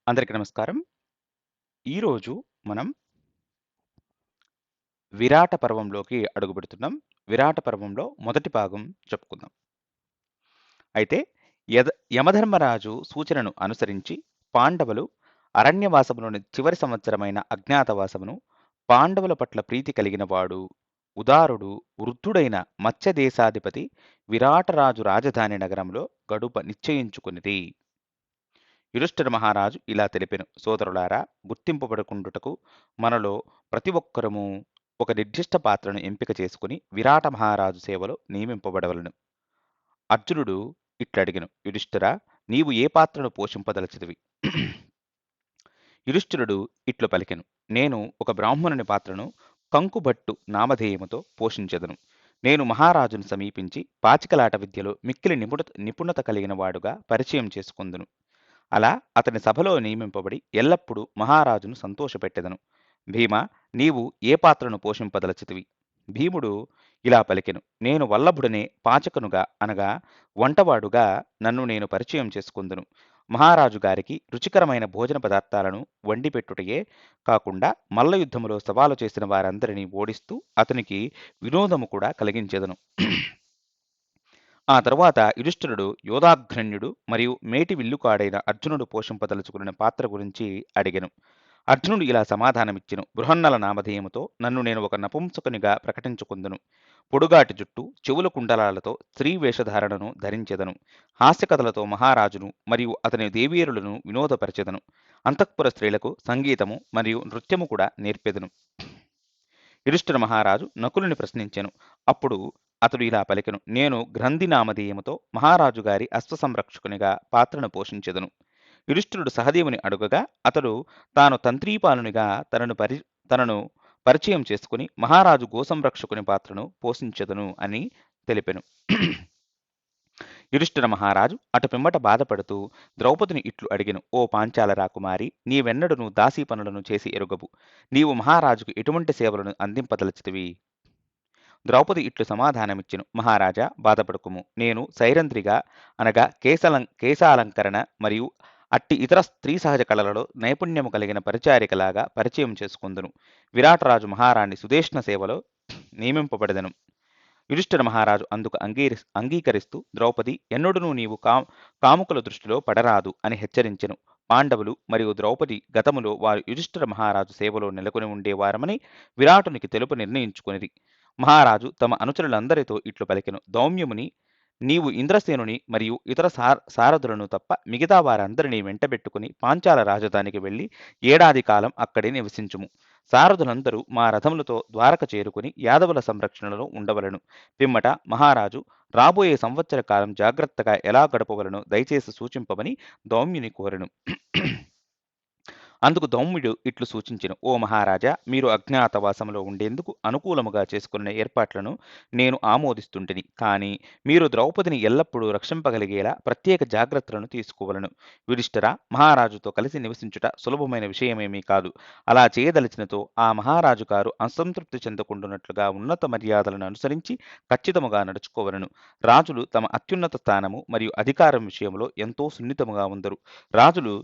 అందరికీ నమస్కారం. ఈరోజు మనం విరాట పర్వంలోకి అడుగుపెడుతున్నాం. విరాట పర్వంలో మొదటి భాగం చెప్పుకుందాం. అయితే యద యమధర్మరాజు సూచనను అనుసరించి పాండవులు అరణ్యవాసములోని చివరి సంవత్సరమైన అజ్ఞాతవాసమును పాండవుల పట్ల ప్రీతి కలిగిన వాడు, ఉదారుడు, వృద్ధుడైన మత్స్యదేశాధిపతి విరాటరాజు రాజధాని నగరంలో గడుప నిశ్చయించుకునిరి. యుధిష్ఠిర మహారాజు ఇలా తెలిపెను: సోదరులారా, గుర్తింపబడుకుండుటకు మనలో ప్రతి ఒక్కరము ఒక నిర్దిష్ట పాత్రను ఎంపిక చేసుకుని విరాట మహారాజు సేవలో నియమింపబడవలను. అర్జునుడు ఇట్లడిగెను: యుధిష్ఠిరా, నీవు ఏ పాత్రను పోషింపదలచితివి? యుధిష్ఠిరుడు ఇట్లు పలికెను: నేను ఒక బ్రాహ్మణుని పాత్రను కంకుబట్టు నామధేయముతో పోషించెదను. నేను మహారాజును సమీపించి పాచికలాట విద్యలో మిక్కిలి నిపుణత కలిగిన వాడుగా పరిచయం చేసుకుందును. అలా అతని సభలో నియమింపబడి ఎల్లప్పుడూ మహారాజును సంతోషపెట్టెదను. భీమా, నీవు ఏ పాత్రను పోషింపదలచితివి? భీముడు ఇలా పలికెను: నేను వల్లభుడనే పాచకనుగా అనగా వంటవాడుగా నన్ను నేను పరిచయం చేసుకుందును. మహారాజు గారికి రుచికరమైన భోజన పదార్థాలను వండిపెట్టుటయే కాకుండా మల్ల యుద్ధములో సవాలు చేసిన వారందరినీ ఓడిస్తూ అతనికి వినోదము కూడా కలిగించెదను. ఆ తరువాత యుధిష్ఠిరుడు యోధాగ్రణ్యుడు మరియు మేటి విల్లుకాడైన అర్జునుడు పోషింపదలుచుకున్న పాత్ర గురించి అడిగెను. అర్జునుడు ఇలా సమాధానమిచ్చెను: బృహన్నల నామధేయముతో నన్ను నేను ఒక నపుంసకునిగా ప్రకటించుకుందును. పొడుగాటి జుట్టు, చెవుల కుండలాలతో స్త్రీ వేషధారణను ధరించెదను. హాస్యకథలతో మహారాజును మరియు అతని దేవీరులను వినోదపరచెదను. అంతఃపుర స్త్రీలకు సంగీతము మరియు నృత్యము కూడా నేర్పెదను. యుధిష్ఠిర మహారాజు నకులుని ప్రశ్నించెను. అప్పుడు అతడు ఇలా పలికెను: నేను గ్రంథి నామధేయముతో మహారాజు గారి అశ్వ సంరక్షకునిగా పాత్రను పోషించెదను. యుధిష్ఠిరుడు సహదేవుని అడుగగా అతడు తాను తంత్రీపాలునిగా తనను పరిచయం చేసుకుని మహారాజు గోసంరక్షకుని పాత్రను పోషించెదను అని తెలిపెను. యుధిష్ఠిర మహారాజు అటు పిమ్మట బాధపడుతూ ద్రౌపదిని ఇట్లు అడిగెను: ఓ పాంచాల రాకుమారి, నీవెన్నడను దాసీ పనులను చేసి ఎరుగవు. నీవు మహారాజుకు ఎటువంటి సేవలను అందింపదలచితివి? ద్రౌపది ఇట్లు సమాధానమిచ్చెను: మహారాజా, బాధపడకుము. నేను సైరంధ్రిగా అనగా కేశాలంకరణ మరియు అట్టి ఇతర స్త్రీ సహజ కళలలో నైపుణ్యము కలిగిన పరిచారికలాగా పరిచయం చేసుకుందును. విరాటరాజు మహారాణి సుదేష్ణ సేవలో నియమింపబడెదను. యుధిష్ఠిర మహారాజు అందుకు అంగీకరిస్తూ ద్రౌపది, ఎన్నడూనూ నీవు కాముకుల దృష్టిలో పడరాదు అని హెచ్చరించెను. పాండవులు మరియు ద్రౌపది గతములో వారు యుధిష్ఠిర మహారాజు సేవలో నెలకొని ఉండేవారమని విరాటునికి తెలుపు నిర్ణయించుకునిది. మహారాజు తమ అనుచరులందరితో ఇట్లు పలికెను: దౌమ్యముని, నీవు ఇంద్రసేనుని మరియు ఇతర సారథులను తప్ప మిగతా వారందరినీ వెంటబెట్టుకుని పాంచాల రాజధానికి వెళ్లి ఏడాది కాలం అక్కడే నివసించుము. సారథులందరూ మా రథములతో ద్వారక చేరుకుని యాదవుల సంరక్షణలో ఉండవలను. పిమ్మట మహారాజు రాబోయే సంవత్సర కాలం జాగ్రత్తగా ఎలా గడపవలనో దయచేసి సూచింపమని దౌమ్యుని కోరెను. అందుకు దౌమ్యుడు ఇట్లు సూచించెను: ఓ మహారాజా, మీరు అజ్ఞాతవాసంలో ఉండేందుకు అనుకూలముగా చేసుకున్న ఏర్పాట్లను నేను ఆమోదిస్తుంటిని. కానీ మీరు ద్రౌపదిని ఎల్లప్పుడూ రక్షింపగలిగేలా ప్రత్యేక జాగ్రత్తలను తీసుకోవలను. యుధిష్ఠిర, మహారాజుతో కలిసి నివసించుట సులభమైన విషయమేమీ కాదు. అలా చేయదలిచినతో ఆ మహారాజు గారు అసంతృప్తి చెందకుండునట్లుగా ఉన్నత మర్యాదలను అనుసరించి ఖచ్చితముగా నడుచుకోవలను. రాజులు తమ అత్యున్నత స్థానము మరియు అధికారం విషయంలో ఎంతో సున్నితముగా ఉందరు. రాజులు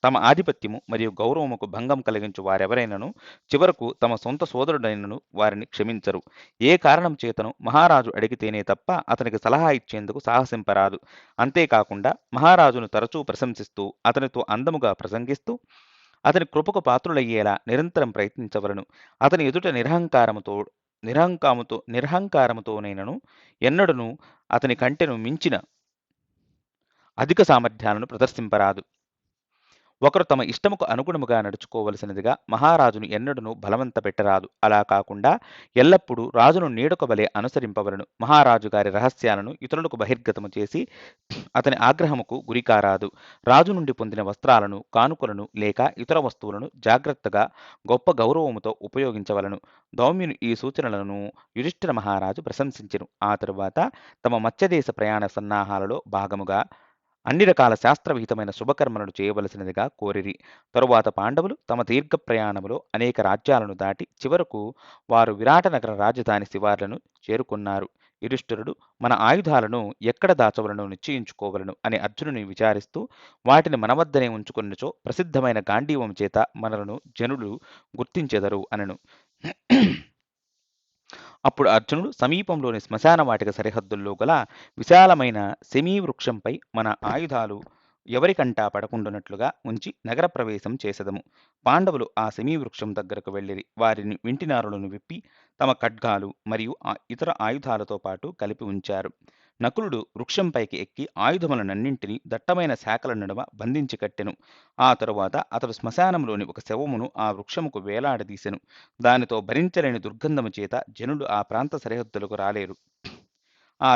తమ ఆధిపత్యము మరియు గౌరవముకు భంగం కలిగించు వారెవరైనను చివరకు తమ సొంత సోదరుడైనను వారిని క్షమించరు. ఏ కారణం చేతను మహారాజు అడిగితేనే తప్ప అతనికి సలహా ఇచ్చేందుకు సాహసింపరాదు. అంతేకాకుండా మహారాజును తరచూ ప్రశంసిస్తూ అతనితో అందముగా ప్రసంగిస్తూ అతని కృపకు పాత్రులయ్యేలా నిరంతరం ప్రయత్నించవలను. అతని ఎదుట నిరహంకారముతోనైనను ఎన్నడను అతని కంటెను మించిన అధిక సామర్థ్యాలను ప్రదర్శింపరాదు. ఒకరు తమ ఇష్టముకు అనుగుణముగా నడుచుకోవలసినదిగా మహారాజును ఎన్నడూనూ బలవంత పెట్టరాదు. అలా కాకుండా ఎల్లప్పుడూ రాజును నీడొకవలె అనుసరింపవలను. మహారాజు గారి రహస్యాలను ఇతరులకు బహిర్గతము చేసి అతని ఆగ్రహముకు గురికారాదు. రాజు నుండి పొందిన వస్త్రాలను, కానుకలను లేక ఇతర వస్తువులను జాగ్రత్తగా గొప్ప గౌరవముతో ఉపయోగించవలను. దౌమ్యుని ఈ సూచనలను యుధిష్ఠిర మహారాజు ప్రశంసించెను. ఆ తరువాత తమ మత్స్యదేశ ప్రయాణ సన్నాహాలలో భాగముగా అన్ని రకాల శాస్త్రవిహితమైన శుభకర్మలను చేయవలసినదిగా కోరిరి. తరువాత పాండవులు తమ దీర్ఘ ప్రయాణములో అనేక రాజ్యాలను దాటి చివరకు వారు విరాటనగర రాజధాని శివార్లను చేరుకున్నారు. యుధిష్ఠిరుడు మన ఆయుధాలను ఎక్కడ దాచవలను నిశ్చయించుకోవలను అని అర్జునుని విచారిస్తూ వాటిని మన వద్దనే ఉంచుకున్నచో ప్రసిద్ధమైన గాంధీవం చేత మనలను జనులు గుర్తించెదరు అనెను. అప్పుడు అర్జునుడు సమీపంలోని శ్మశాన వాటిక సరిహద్దుల్లో గల విశాలమైన సెమీ వృక్షంపై మన ఆయుధాలు ఎవరికంటా పడకుండానట్లుగా ఉంచి నగర ప్రవేశం చేసెదము. పాండవులు ఆ సెమీ వృక్షం దగ్గరకు వెళ్ళిరి. వారిని వింటినారులను విప్పి తమ ఖడ్గాలు మరియు ఇతర ఆయుధాలతో పాటు కలిపి ఉంచారు. నకులుడు వృక్షంపైకి ఎక్కి ఆయుధములనన్నింటినీ దట్టమైన శాఖల నడుమ బంధించి కట్టెను. ఆ తరువాత అతడు శ్మశానంలోని ఒక శవమును ఆ వృక్షముకు వేలాడదీసెను. దానితో భరించలేని దుర్గంధము చేత జనులు ఆ ప్రాంత సరిహద్దులకు రాలేరు. ఆ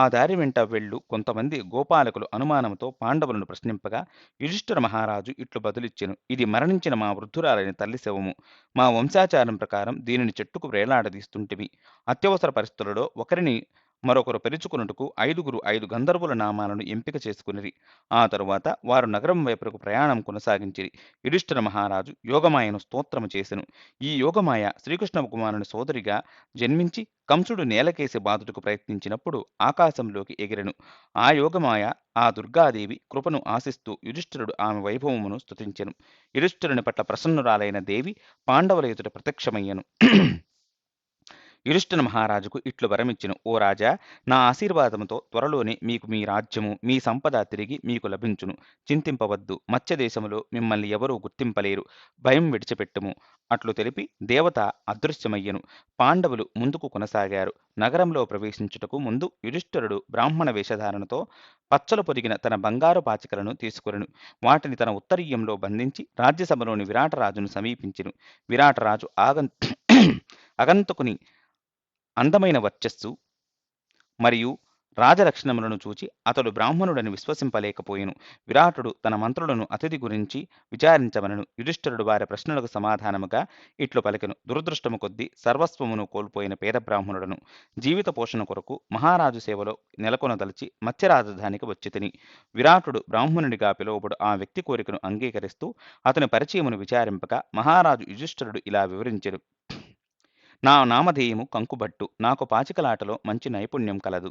దారి వెంట వెళ్ళు కొంతమంది గోపాలకులు అనుమానంతో పాండవులను ప్రశ్నింపగా యుధిష్ఠిర మహారాజు ఇట్లు బదులిచ్చెను. ఇది మరణించిన మా వృద్ధురాలైన తల్లి శవము. మా వంశాచారం ప్రకారం దీనిని చెట్టుకు వేలాడదీస్తుంటిమి. అత్యవసర పరిస్థితులలో ఒకరిని మరొకరు పెరుచుకున్నట్టుకు 5 గంధర్వుల నామాలను ఎంపిక చేసుకునిరి. ఆ తరువాత వారు నగరం వైపుకు ప్రయాణం కొనసాగించిరి. యుధిష్ఠిర మహారాజు యోగమాయను స్తోత్రము చేసెను. ఈ యోగమాయ శ్రీకృష్ణ కుమారుని సోదరిగా జన్మించి కంసుడు నేలకేసి బాధుటకు ప్రయత్నించినప్పుడు ఆకాశంలోకి ఎగిరెను. ఆ యోగమాయ ఆ దుర్గాదేవి కృపను ఆశిస్తూ యుధిష్ఠిరుడు ఆమె వైభవమును స్తుతించెను. యుధిష్ఠిరుని పట్ల ప్రసన్నురాలైన దేవి పాండవుల ఎదుట ప్రత్యక్షమయ్యను. యుధిష్ఠిర మహారాజుకు ఇట్లు వరమిచ్చెను. ఓ రాజా, నా ఆశీర్వాదముతో త్వరలోనే మీకు మీ రాజ్యము మీ సంపద తిరిగి మీకు లభించును. చింతింపవద్దు. మత్స్యదేశములో మిమ్మల్ని ఎవరూ గుర్తింపలేరు. భయం విడిచిపెట్టుము. అట్లు తెలిపి దేవత అదృశ్యమయ్యెను. పాండవులు ముందుకు కొనసాగారు. నగరంలో ప్రవేశించుటకు ముందు యుధిష్ఠిరుడు బ్రాహ్మణ వేషధారణతో పచ్చలు పొదిగిన తన బంగారు పాచికలను తీసుకొనెను. వాటిని తన ఉత్తరీయంలో బంధించి రాజ్యసభలోని విరాటరాజును సమీపించెను. విరాటరాజు అగంతకుని అందమైన వర్చస్సు మరియు రాజలక్షణములను చూచి అతడు బ్రాహ్మణుడని విశ్వసింపలేకపోయెను. విరాటుడు తన మంత్రులను అతిథి గురించి విచారించమనెను. యుధిష్ఠిరుడు వారి ప్రశ్నలకు సమాధానముగా ఇట్లు పలికెను. దురదృష్టము కొద్దీ సర్వస్వమును కోల్పోయిన పేద బ్రాహ్మణుడను. జీవిత పోషణ కొరకు మహారాజు సేవలో నెలకొనదలిచి మత్స్య రాజధానికి వచ్చితిని. విరాటుడు బ్రాహ్మణుడిగా పిలువబడు ఆ వ్యక్తి కోరికను అంగీకరిస్తూ అతని పరిచయమును విచారింపగా మహారాజు యుధిష్ఠిరుడు ఇలా వివరించెను. నా నామధేయము కంకుబట్టు. నాకు పాచికలాటలో మంచి నైపుణ్యం కలదు.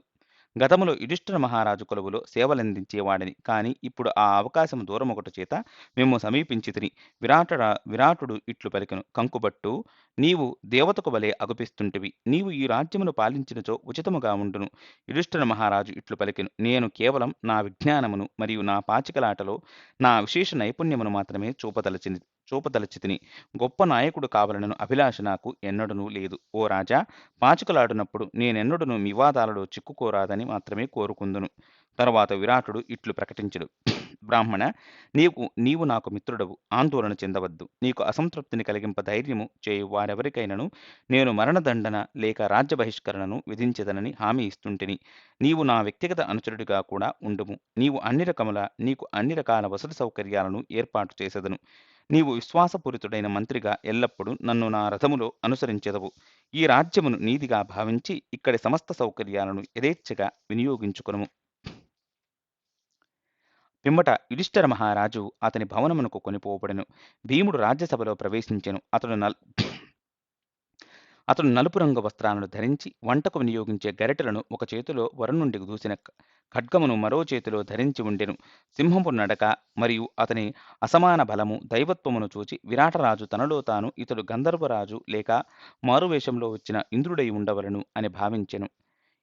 గతములో యుధిష్ఠిర మహారాజు కొలువులో సేవలందించేవాడిని. కాని ఇప్పుడు ఆ అవకాశం దూరమొకటి చేత మేము సమీపించితిని. విరాటుడు ఇట్లు పలికెను. కంకుబట్టు, నీవు దేవతకు వలె అగుపిస్తుంటివి. నీవు ఈ రాజ్యమును పాలించినచో ఉచితముగా ఉండును. యుధిష్ఠిర మహారాజు ఇట్లు పలికెను. నేను కేవలం నా విజ్ఞానమును మరియు నా పాచికలాటలో నా విశేష నైపుణ్యమును మాత్రమే చూపదలచితిని. గొప్ప నాయకుడు కావాలనను అభిలాష నాకు ఎన్నడూనూ లేదు. ఓ రాజా, పాచికలాడినప్పుడు నేనెన్నడూనూ వివాదాలలో చిక్కుకోరాదని మాత్రమే కోరుకుందును. తరువాత విరాటుడు ఇట్లు ప్రకటించెను. బ్రాహ్మణ, నీవు నాకు మిత్రుడవు. ఆందోళన చెందవద్దు. నీకు అసంతృప్తిని కలిగింప ధైర్యము చేయు వారెవరికైనను నేను మరణదండన లేక రాజ్య బహిష్కరణను విధించదనని హామీ ఇస్తుంటిని. నీవు నా వ్యక్తిగత అనుచరుడిగా కూడా ఉండుము. నీకు అన్ని రకాల వసతి సౌకర్యాలను ఏర్పాటు చేసెదను. నీవు విశ్వాసపూరితుడైన మంత్రిగా ఎల్లప్పుడూ నన్ను నా రథములో అనుసరించెదవు. ఈ రాజ్యమును నీదిగా భావించి ఇక్కడి సమస్త సౌకర్యాలను యథేచ్ఛగా వినియోగించుకొనుము. పిమ్మట యుధిష్ఠిర మహారాజు అతని భవనమునకు కొనిపోబడెను. భీముడు రాజ్యసభలో ప్రవేశించెను. అతడు నలుపు రంగు వస్త్రాలను ధరించి వంటకు వినియోగించే గరిటెలను ఒక చేతిలో వరుణుండి దూసిన ఖడ్గమును మరో చేతిలో ధరించి ఉండెను. సింహపు నడక మరియు అతని అసమాన బలము దైవత్వమును చూచి విరాటరాజు తనలో తాను ఇతడు గంధర్వరాజు లేక మారువేషంలో వచ్చిన ఇంద్రుడై ఉండవలను అని భావించెను.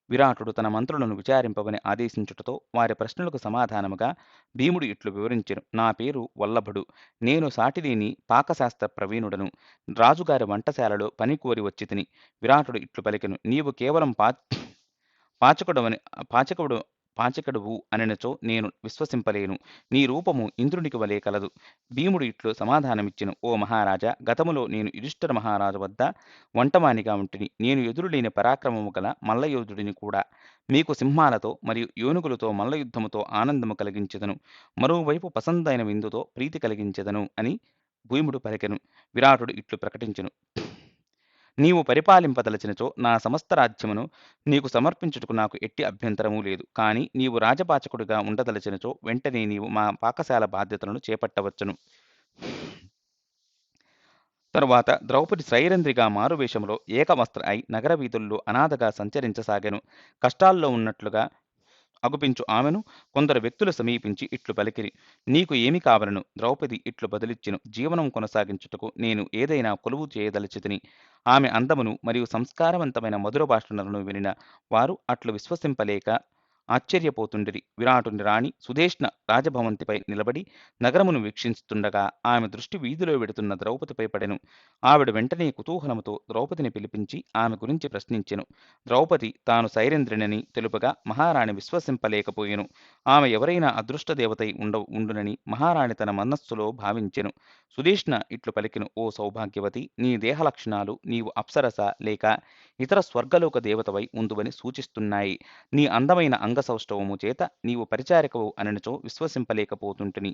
విరాటుడు తన మంత్రులను విచారింపవని ఆదేశించుటతో వారి ప్రశ్నలకు సమాధానముగా భీముడు ఇట్లు వివరించెను. నా పేరు వల్లభుడు. నేను సాటిలేని పాకశాస్త్ర ప్రవీణుడను. రాజుగారి వంటశాలలో పని కోరి వచ్చితిని. విరాటుడు ఇట్లు పలికెను. నీవు కేవలం పాచకుడు పాచకుడువు అనెనచో నేను విశ్వసింపలేను. నీ రూపము ఇంద్రునికి వలె కలదు. భీముడు ఇట్లు సమాధానమిచ్చెను. ఓ మహారాజా, గతములో నేను యుధిష్ఠిర మహారాజు వద్ద వంటమానిగా ఉంటిని. నేను ఎదురులేని పరాక్రమము గల మల్లయోధుడిని కూడా. మీకు సింహాలతో మరియు ఏనుగులతో మల్లయుద్ధముతో ఆనందము కలిగించెదను. మరోవైపు పసందైన విందుతో ప్రీతి కలిగించెదను అని భీముడు పలికెను. విరాటుడు ఇట్లు ప్రకటించెను. నీవు పరిపాలింపదలచినచో నా సమస్త రాజ్యమును నీకు సమర్పించుటకు నాకు ఎట్టి అభ్యంతరము లేదు. కాని నీవు రాజపాచకుడిగా ఉండదలచినచో వెంటనే నీవు మా పాకశాల బాధ్యతలను చేపట్టవచ్చును. తరువాత ద్రౌపది సైరంధ్రిగా మారువేషంలో ఏకవస్త్ర అయి నగర వీధుల్లో అనాథగా సంచరించసాగెను. కష్టాల్లో ఉన్నట్లుగా అగుపించు ఆమెను కొందరు వ్యక్తులు సమీపించి ఇట్లు పలికిరి. నీకు ఏమి కావలను? ద్రౌపది ఇట్లు బదులిచ్చెను. జీవనం కొనసాగించుటకు నేను ఏదైనా కొలువు చేయదలచితిని. ఆమె అందమును మరియు సంస్కారవంతమైన మధుర భాషణలను వినిన వారు అట్లు విశ్వసింపలేక ఆశ్చర్యపోతుండిరి. విరాటుని రాణి సుధేష్ణ రాజభవంతిపై నిలబడి నగరమును వీక్షిస్తుండగా ఆమె దృష్టి వీధిలో వెడుతున్న ద్రౌపదిపై పడెను. ఆవిడ వెంటనే కుతూహలముతో ద్రౌపదిని పిలిపించి ఆమె గురించి ప్రశ్నించెను. ద్రౌపది తాను సైరంధ్రినని తెలుపగా మహారాణి విశ్వసింపలేకపోయెను. ఆమె ఎవరైనా అదృష్ట దేవతై ఉండునని మహారాణి తన మనస్సులో భావించెను. సుధేష్ణ ఇట్లు పలికెను. ఓ సౌభాగ్యవతి, నీ దేహ లక్షణాలు నీవు అప్సరస లేక ఇతర స్వర్గలోక దేవతవై ఉందువని సూచిస్తున్నాయి. నీ అందమైన అంగసౌష్ఠవము చేత నీవు పరిచారికవు అననిచో విశ్వసింపలేకపోతుంటిని.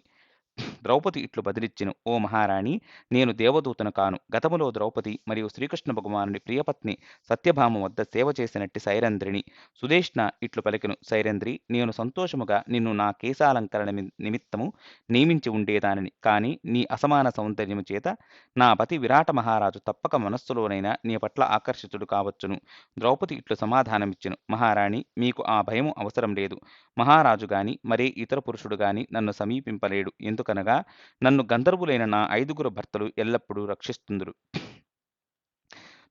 ద్రౌపది ఇట్లు బదిలిచ్చెను. ఓ మహారాణి, నేను దేవదూతను కాను. గతములో ద్రౌపది మరియు శ్రీకృష్ణ భగవానుని ప్రియపత్ని సత్యభామ వద్ద సేవ చేసినట్టి సైరంధ్రిని. సుధేష్ణ ఇట్లు పలికెను. సైరంధ్రి, నేను సంతోషముగా నిన్ను నా కేశాలంకరణ నిమిత్తము నియమించి ఉండేదానిని. కాని నీ అసమాన సౌందర్యము చేత నా పతి విరాట మహారాజు తప్పక మనస్సులోనైనా నీ పట్ల ఆకర్షితుడు కావచ్చును. ద్రౌపది ఇట్లు సమాధానమిచ్చెను. మహారాణి, మీకు ఆ భయము అవసరం లేదు. మహారాజు గాని మరే ఇతర పురుషుడు గాని నన్ను సమీపింపలేడు. ఎందుకనగా నన్ను గంధర్వులైన నా 5గురు భర్తలు ఎల్లప్పుడూ రక్షిస్తుందురు.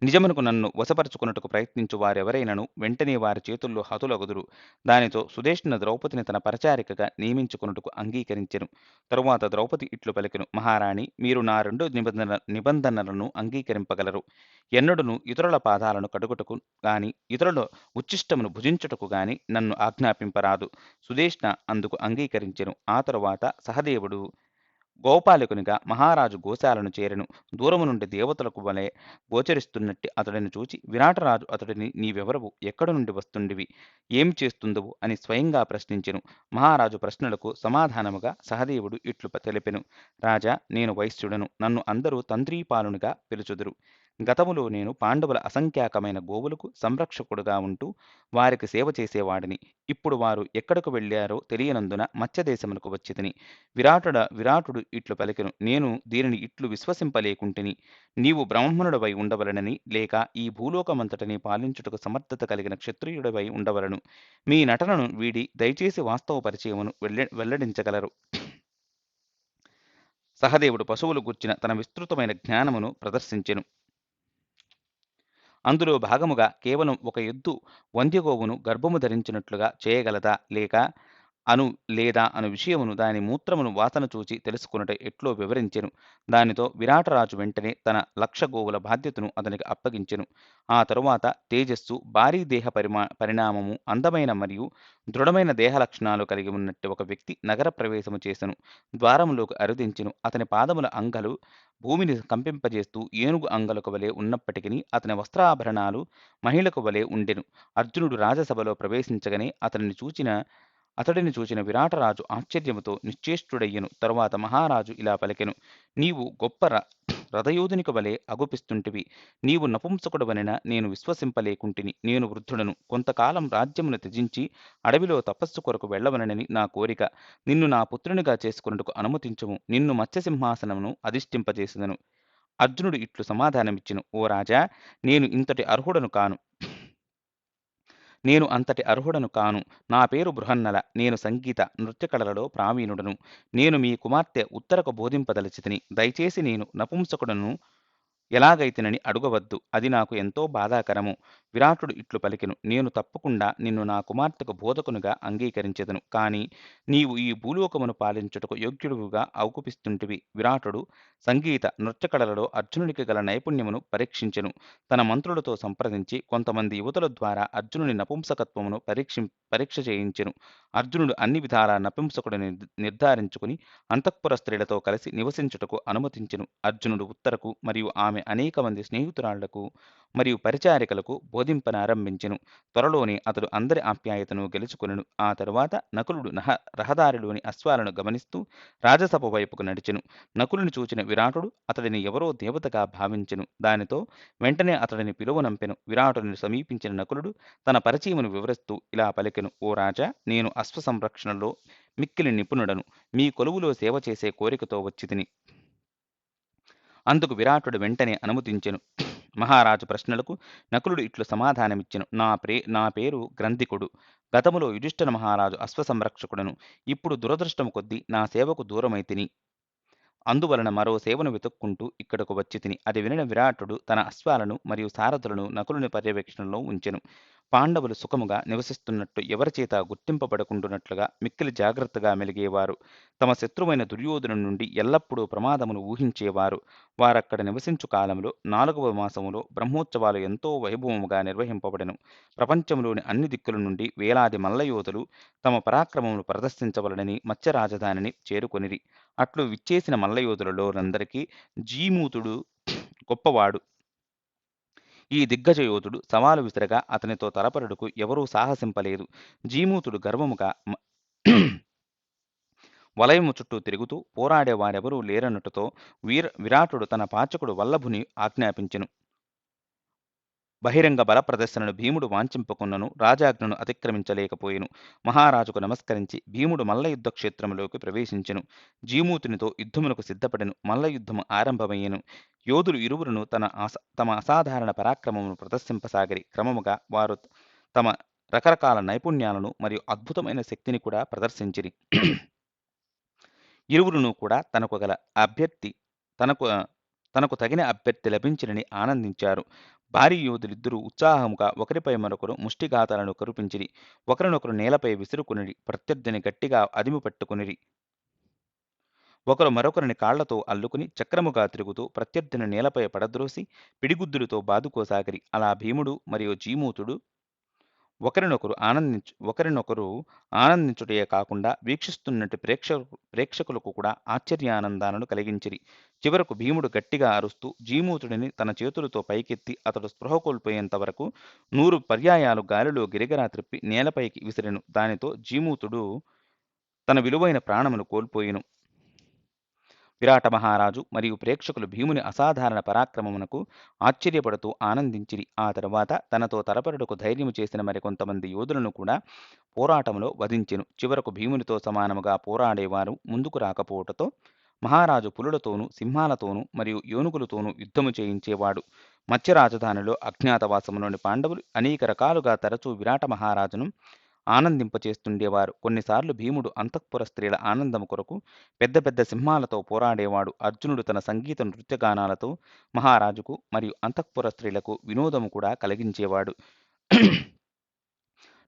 నిజమునకు నన్ను వశపరుచుకొనుటకు ప్రయత్నించు వారెవరైనను వెంటనే వారి చేతుల్లో హతులగుదురు. దానితో సుధేష్ణ ద్రౌపదిని తన పరిచారికగా నియమించుకొనుటకు అంగీకరించెను. తరువాత ద్రౌపది ఇట్లు పలికెను. మహారాణి, మీరు నా 2 నిబంధనలను అంగీకరింపగలరు. ఎన్నడును ఇతరుల పాదాలను కడుగుటకు గాని ఇతరుల ఉచ్చిష్టమును భుజించుటకు గాని నన్ను ఆజ్ఞాపింపరాదు. సుధేష్ణ అందుకు అంగీకరించెను. ఆ తరువాత సహదేవుడు గోపాలకునిగా మహారాజు గోశాలను చేరెను. దూరము నుండి దేవతలకు వలె గోచరిస్తున్నట్టి అతడిని చూచి విరాటరాజు అతడిని నీవెవరవు, ఎక్కడి నుండి వస్తుండివి, ఏం చేస్తుందవు అని స్వయంగా ప్రశ్నించెను. మహారాజు ప్రశ్నలకు సమాధానముగా సహదేవుడు ఇట్లు తెలిపెను. రాజా, నేను వైశ్యుడను. నన్ను అందరూ తంద్రీపాలునిగా పిలుచుదురు. గతములో నేను పాండవుల అసంఖ్యాకమైన గోవులకు సంరక్షకుడుగా ఉంటూ వారికి సేవ చేసేవాడిని. ఇప్పుడు వారు ఎక్కడకు వెళ్ళారో తెలియనందున మత్స్యదేశమునకు వచ్చితిని. విరాటుడు ఇట్లు పలికెను. నేను దీనిని ఇట్లు విశ్వసింపలేకుంటిని. నీవు బ్రాహ్మణుడవై ఉండవలనని లేక ఈ భూలోకమంతటిని పాలించుటకు సమర్థత కలిగిన క్షత్రియుడవై ఉండవలను. మీ నటనను వీడి దయచేసి వాస్తవ పరిచయమును వెల్లడించగలరు. సహదేవుడు పశువులు గూర్చిన తన విస్తృతమైన జ్ఞానమును ప్రదర్శించెను. అందులో భాగముగా కేవలం ఒక ఎద్దు వంధ్యగోవును గర్భము ధరించినట్లుగా చేయగలదా లేదా అను విషయమును దాని మూత్రమును వాసన చూచి తెలుసుకొనుట ఎట్లో వివరించెను. దానితో విరాటరాజు వెంటనే తన 1,00,000 గోవుల బాధ్యతను అతనికి అప్పగించెను. ఆ తరువాత తేజస్సు, భారీ దేహ పరిణామము, అందమైన మరియు దృఢమైన దేహ లక్షణాలు కలిగి ఉన్నట్టి ఒక వ్యక్తి నగర ప్రవేశము చేసెను. ద్వారములోకి అరుదించెను. అతని పాదముల అంగలు భూమిని కంపింపజేస్తూ ఏనుగు అంగలకు వలె ఉన్నప్పటికీ అతని వస్త్రాభరణాలు మహిళకు వలె ఉండెను. అర్జునుడు రాజసభలో ప్రవేశించగానే అతడిని చూచిన విరాటరాజు ఆశ్చర్యముతో నిశ్చేష్టుడయ్యెను. తరువాత మహారాజు ఇలా పలికెను. నీవు గొప్ప రథయోధునికి వలె అగుపిస్తుంటివి. నీవు నపుంసకుడవనిన నేను విశ్వసింపలేకుంటిని. నేను వృద్ధుడను. కొంతకాలం రాజ్యమును త్యజించి అడవిలో తపస్సు కొరకు వెళ్ళవలనని నా కోరిక. నిన్ను నా పుత్రునిగా చేసుకొనుటకు అనుమతించుము. నిన్ను మత్స్యసింహాసనమును అధిష్ఠింపజేసెదను. అర్జునుడు ఇట్లు సమాధానమిచ్చెను. ఓ రాజా, నేను అంతటి అర్హుడను కాను. నా పేరు బృహన్నల. నేను సంగీత, నృత్య కళలలో ప్రావీణుడను. నేను మీ కుమార్తె ఉత్తరకు బోధింపదలచితిని. దయచేసి నేను నపుంసకుడను ఎలాగైతినని అడుగవద్దు. అది నాకు ఎంతో బాధాకరము. విరాటుడు ఇట్లు పలికెను. నేను తప్పకుండా నిన్ను నా కుమార్తెకు బోధకునిగా అంగీకరించెదను. కాని నీవు ఈ భూలోకమును పాలించుటకు యోగ్యుడుగా ఔకుపిస్తుంటివి. విరాటుడు సంగీత, నృత్య కళలలో అర్జునునికి గల నైపుణ్యమును పరీక్షించెను. తన మంత్రులతో సంప్రదించి కొంతమంది యువతుల ద్వారా అర్జునుని నపుంసకత్వమును పరీక్ష చేయించెను. అర్జునుడు అన్ని విధాల నపుంసకుడిని నిర్ధారించుకుని అంతఃపుర స్త్రీలతో కలిసి నివసించుటకు అనుమతించెను. అర్జునుడు ఉత్తరకు మరియు ఆమె అనేక మంది స్నేహితురాళ్లకు మరియు పరిచారికలకు బోధింపనారంభించెను. త్వరలోనే అతడు అందరి ఆప్యాయతను గెలుచుకొనెను. ఆ తరువాత నకులుడు రహదారిలోని అశ్వాలను గమనిస్తూ రాజసభ వైపుకు నడిచెను. నకులుని చూచిన విరాటుడు అతడిని ఎవరో దేవతగా భావించెను. దానితో వెంటనే అతడిని పిలువనంపెను. విరాటుని సమీపించిన నకులుడు తన పరిచయమును వివరిస్తూ ఇలా పలికెను. ఓ రాజా, నేను అశ్వ సంరక్షణలో మిక్కిలి నిపుణుడను. మీ కొలువులో సేవ చేసే కోరికతో వచ్చితిని. అందుకు విరాటుడు వెంటనే అనుమతించెను. మహారాజు ప్రశ్నలకు నకులుడు ఇట్లు సమాధానమిచ్చెను. నా పేరు గ్రంథికుడు. గతములో యుధిష్ఠిర మహారాజు అశ్వసంరక్షకుడను. ఇప్పుడు దురదృష్టము కొద్దీ నా సేవకు దూరమైతిని. అందువలన మరో సేవను వెతుక్కుంటూ ఇక్కడకు వచ్చితిని. అది వినిన విరాటుడు తన అశ్వాలను మరియు సారథులను నకులుని పర్యవేక్షణలో ఉంచెను. పాండవులు సుఖముగా నివసిస్తున్నట్టు ఎవరిచేత గుర్తింపబడకుండునట్లుగా మిక్కిలి జాగ్రత్తగా మెలిగేవారు. తమ శత్రువైన దుర్యోధను నుండి ఎల్లప్పుడూ ప్రమాదమును ఊహించేవారు. వారక్కడ నివసించు కాలంలో 4వ మాసములో బ్రహ్మోత్సవాలు ఎంతో వైభవముగా నిర్వహింపబడెను. ప్రపంచంలోని అన్ని దిక్కుల నుండి వేలాది మల్లయోధులు తమ పరాక్రమమును ప్రదర్శించవలనని మత్స్య రాజధానిని చేరుకొనిరి. అట్లు విచ్చేసిన మల్లయోధులలో నందరికీ జీమూతుడు గొప్పవాడు. ఈ దిగ్గజ యోధుడు సవాలు విసరగా అతనితో తలపరుటకు ఎవరూ సాహసింపలేదు. జీమూతుడు గర్వముగా వలయము చుట్టూ తిరుగుతూ పోరాడే వారెవరూ లేరనుటతో విరాటుడు తన పాచకుడు వల్లభుని ఆజ్ఞాపించెను. బహిరంగ బల ప్రదర్శనను భీముడు వాంఛింపకున్నను రాజాజ్ఞను అతిక్రమించలేకపోయెను. మహారాజుకు నమస్కరించి భీముడు మల్లయుద్ధ క్షేత్రములోకి ప్రవేశించెను. జీమూతునితో యుద్ధమునకు సిద్ధపడెను. మల్లయుద్ధము ఆరంభమయ్యెను. యోధులు ఇరువురును తమ అసాధారణ పరాక్రమమును ప్రదర్శింపసాగిరి. క్రమముగా వారు తమ రకరకాల నైపుణ్యాలను మరియు అద్భుతమైన శక్తిని కూడా ప్రదర్శించిరి. ఇరువురును కూడా తనకు తగిన అభ్యర్థి లభించినని ఆనందించారు. భారీ యోధులిద్దరూ ఉత్సాహముగా ఒకరిపై మరొకరు ముష్టిఘాతాలను కరుపించిరి. ఒకరినొకరు నేలపై విసురుకునిరి. ప్రత్యర్థిని గట్టిగా అదిమి పట్టుకునిరి. ఒకరు మరొకరిని కాళ్లతో అల్లుకుని చక్రముగా తిరుగుతూ ప్రత్యర్థిని నేలపై పడద్రోసి పిడిగుద్దులతో బాదుకోసాగిరి. అలా భీముడు మరియు జీమూతుడు ఒకరినొకరు ఆనందించుటే కాకుండా వీక్షిస్తున్నట్టు ప్రేక్షకులకు కూడా ఆశ్చర్యానందాలను కలిగించిరి. చివరకు భీముడు గట్టిగా అరుస్తూ జీమూతుడిని తన చేతులతో పైకెత్తి అతడు స్పృహ కోల్పోయేంత వరకు 100 పర్యాయాలు గాలిలో గిరిగిరా త్రిప్పి నేలపైకి విసిరెను. దానితో జీమూతుడు తన విలువైన ప్రాణమును కోల్పోయెను. విరాట మహారాజు మరియు ప్రేక్షకులు భీముని అసాధారణ పరాక్రమమునకు ఆశ్చర్యపడుతూ ఆనందించిరి. ఆ తరువాత తనతో తలపరుటకు ధైర్యము చేసిన మరికొంతమంది యోధులను కూడా పోరాటంలో వధించెను. చివరకు భీమునితో సమానముగా పోరాడేవారు ముందుకు రాకపోవటతో మహారాజు పులులతోనూ సింహాలతోనూ మరియు ఏనుగులతోనూ యుద్ధము చేయించేవాడు. మత్స్య రాజధానిలో అజ్ఞాతవాసములోని పాండవులు అనేక రకాలుగా తరచూ విరాట మహారాజును ఆనందింపచేస్తుండేవారు. కొన్నిసార్లు భీముడు అంతఃపుర స్త్రీల ఆనందము కొరకు పెద్ద పెద్ద సింహాలతో పోరాడేవాడు. అర్జునుడు తన సంగీత నృత్యగానాలతో మహారాజుకు మరియు అంతఃపుర స్త్రీలకు వినోదము కూడా కలిగించేవాడు.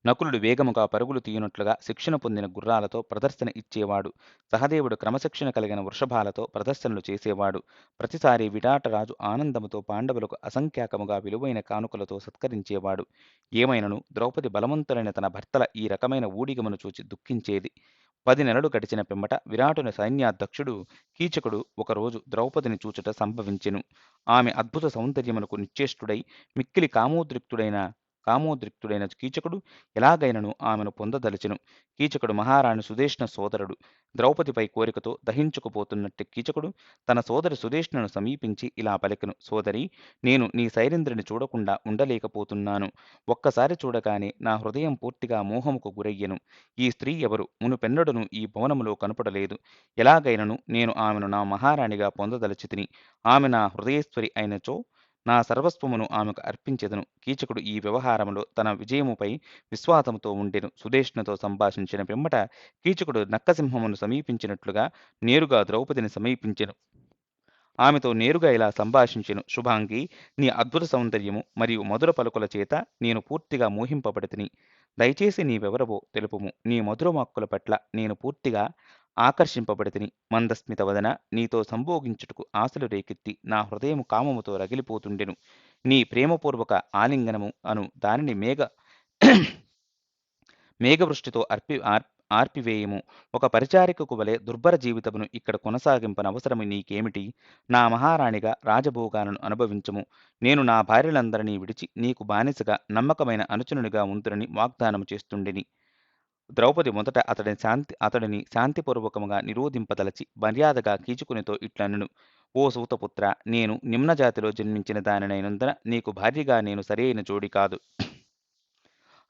నకులుడు వేగముగా పరుగులు తీయునట్లుగా శిక్షణ పొందిన గుర్రాలతో ప్రదర్శన ఇచ్చేవాడు. సహదేవుడు క్రమశిక్షణ కలిగిన వృషభాలతో ప్రదర్శనలు చేసేవాడు. ప్రతిసారి విరాటరాజు ఆనందముతో పాండవులకు అసంఖ్యాకముగా విలువైన కానుకలతో సత్కరించేవాడు. ఏమైనను ద్రౌపది బలవంతులైన తన భర్తల ఈ రకమైన ఊడిగమును చూచి దుఃఖించేది. 10 నెలలు గడిచిన పిమ్మట విరాటుని సైన్యాధ్యక్షుడు కీచకుడు ఒకరోజు ద్రౌపదిని చూచుట సంభవించెను. ఆమె అద్భుత సౌందర్యమునకు నిశ్చేష్టుడై మిక్కిలి కామోద్రిక్తుడైన కీచకుడు ఎలాగైనను ఆమెను పొందదలిచెను. కీచకుడు మహారాణి సుదేష్ణ సోదరుడు. ద్రౌపదిపై కోరికతో దహించుకుపోతున్నట్టు కీచకుడు తన సోదరి సుదేష్ణను సమీపించి ఇలా పలికెను. సోదరి, నేను నీ సైరింద్రుని చూడకుండా ఉండలేకపోతున్నాను. ఒక్కసారి చూడగానే నా హృదయం పూర్తిగా మోహముకు గురయ్యెను. ఈ స్త్రీ ఎవరు? మునుపెన్నడను ఈ భవనములో కనపడలేదు. ఎలాగైనను నేను ఆమెను నా మహారాణిగా పొందదలచితిని. ఆమె నా హృదయేశ్వరి అయినచో నా సర్వస్వమును ఆమెకు అర్పించెదను. కీచకుడు ఈ వ్యవహారములో తన విజయముపై విశ్వాసముతో ఉండెను. సుదేష్ణతో సంభాషించిన పిమ్మట కీచకుడు నక్కసింహమును సమీపించినట్లుగా నేరుగా ద్రౌపదిని సమీపించెను. ఆమెతో నేరుగా ఇలా సంభాషించెను. శుభాంగి, నీ అద్భుత సౌందర్యము మరియు మధుర పలుకుల చేత నేను పూర్తిగా మోహింపబడితిని. దయచేసి నీవెవరవో తెలుపుము. నీ మధుర వాక్కుల పట్ల నేను పూర్తిగా ఆకర్షింపబడితిని. మందస్మిత వదన, నీతో సంభోగించుటకు ఆశలు రేకెత్తి నా హృదయము కామముతో రగిలిపోతుండెను. నీ ప్రేమపూర్వక ఆలింగనము అను దానిని మేఘవృష్టితో ఆర్పివేయము. ఒక పరిచారికకు వలె దుర్భర జీవితమును ఇక్కడ కొనసాగింపనవసరము నీకేమిటి? నా మహారాణిగా రాజభోగాలను అనుభవించము. నేను నా భార్యలందరినీ విడిచి నీకు బానిసగా నమ్మకమైన అనుచరునిగా ఉంతునని వాగ్దానము చేస్తుండిని. ద్రౌపది మొదట అతడిని శాంతిపూర్వకముగా నిరోధింపదలచి మర్యాదగా కీచుకునితో ఇట్లనెను. ఓ సూతపుత్ర, నేను నిమ్నజాతిలో జన్మించిన దానినైనందున నీకు భార్యగా నేను సరైన జోడి కాదు.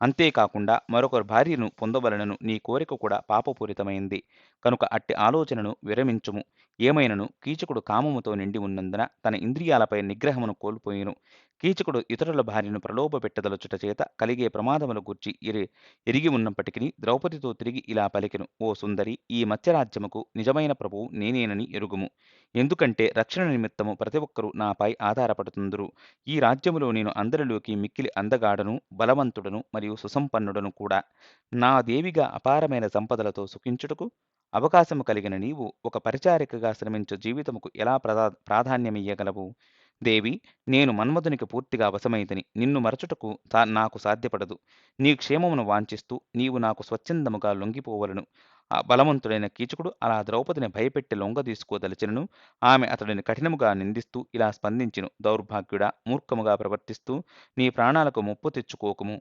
అంతేకాకుండా మరొకరి భార్యను పొందవలనను నీ కోరిక కూడా పాపపూరితమైంది. కనుక అట్టి ఆలోచనను విరమించుము. ఏమైనను కీచకుడు కామముతో నిండి ఉన్నందున తన ఇంద్రియాలపై నిగ్రహమును కోల్పోయెను. కీచకుడు ఇతరుల భార్యను ప్రలోభపెట్టదలచుట చేత కలిగే ప్రమాదముల గూర్చి ఎరిగి ఉన్నప్పటికిని ద్రౌపదితో తిరిగి ఇలా పలికెను: ఓ సుందరి, ఈ మత్స్యరాజ్యముకు నిజమైన ప్రభువు నేనేనని ఎరుగుము. ఎందుకంటే రక్షణ నిమిత్తము ప్రతి ఒక్కరూ నాపై ఆధారపడుతుందురు. ఈ రాజ్యములో నేను అందరిలోకి మిక్కిలి అందగాడను, బలవంతుడను మరియు సుసంపన్నుడను కూడా. నా దేవిగా అపారమైన సంపదలతో సుఖించుటకు అవకాశము కలిగిన నీవు ఒక పరిచారికగా శ్రమించు జీవితముకు ఎలా ప్రాధాన్యమియ్యగలవు? దేవి, నేను మన్మధునికి పూర్తిగా వశమైతిని. నిన్ను మరచుటకు నాకు సాధ్యపడదు. నీ క్షేమమును వాంఛిస్తూ నీవు నాకు స్వచ్ఛందముగా లొంగిపోవలను. ఆ బలవంతుడైన కీచకుడు అలా ద్రౌపదిని భయపెట్టి లొంగదీసుకోదలిచినను ఆమె అతడిని కఠినముగా నిందిస్తూ ఇలా స్పందించెను: దౌర్భాగ్యుడా, మూర్ఖముగా ప్రవర్తిస్తూ నీ ప్రాణాలకు ముప్పు తెచ్చుకోకుము.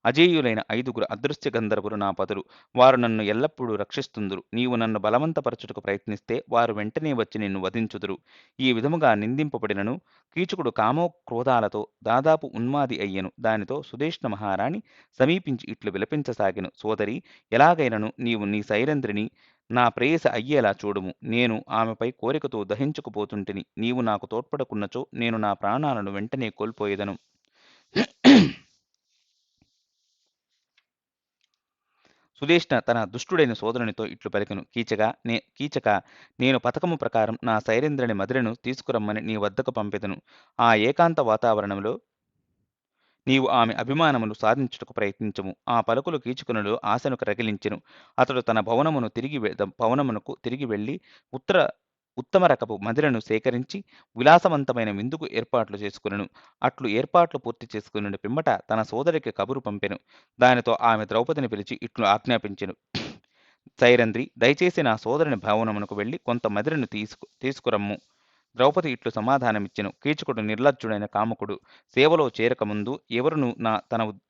అజేయులైన 5గురు అదృశ్య గంధర్వులు నా పదులు. వారు నన్ను ఎల్లప్పుడూ రక్షిస్తుందురు. నీవు నన్ను బలవంతపరచుటకు ప్రయత్నిస్తే వారు వెంటనే వచ్చి నిన్ను వధించుదురు. ఈ విధముగా నిందింపబడినను కీచకుడు కామోక్రోధాలతో దాదాపు ఉన్మాది అయ్యెను. దానితో సుధేష్ణ మహారాణి సమీపించి ఇట్లు విలపించసాగెను: సోదరి, ఎలాగైనను నీవు నీ సైరంధ్రిని నా ప్రేయసి అయ్యేలా చూడుము. నేను ఆమెపై కోరికతో దహించుకుపోతుంటిని. నీవు నాకు తోడ్పడకున్నచో నేను నా ప్రాణాలను వెంటనే కోల్పోయేదను. సుధేష్ణ తన దుష్టుడైన సోదరునితో ఇట్లు పలికెను: కీచక, నేను పథకము ప్రకారం నా సైరేంద్రుని మదిరెను తీసుకురమ్మని నీ వద్దకు పంపెదను. ఆ ఏకాంత వాతావరణంలో నీవు ఆమె అభిమానమును సాధించుటకు ప్రయత్నించుము. ఆ పలుకులు కీచకునిలో ఆశను రగిలించెను. అతడు తన భవనమునకు తిరిగి వెళ్లి ఉత్తమ రకపు మదిరను సేకరించి విలాసవంతమైన విందుకు ఏర్పాట్లు చేసుకునెను. అట్లు ఏర్పాట్లు పూర్తి చేసుకుని పిమ్మట తన సోదరికి కబురు పంపెను. దానితో ఆమె ద్రౌపదిని పిలిచి ఇట్లు ఆజ్ఞాపించెను: సైరంధ్రి, దయచేసి నా సోదరుని భవనమునకు వెళ్లి కొంత మదిరను తీసుకురమ్ము. ద్రౌపది ఇట్లు సమాధానమిచ్చెను: కీచకుడు నిర్లజ్జుడైన కాముకుడు. సేవలో చేరకముందు ఎవరును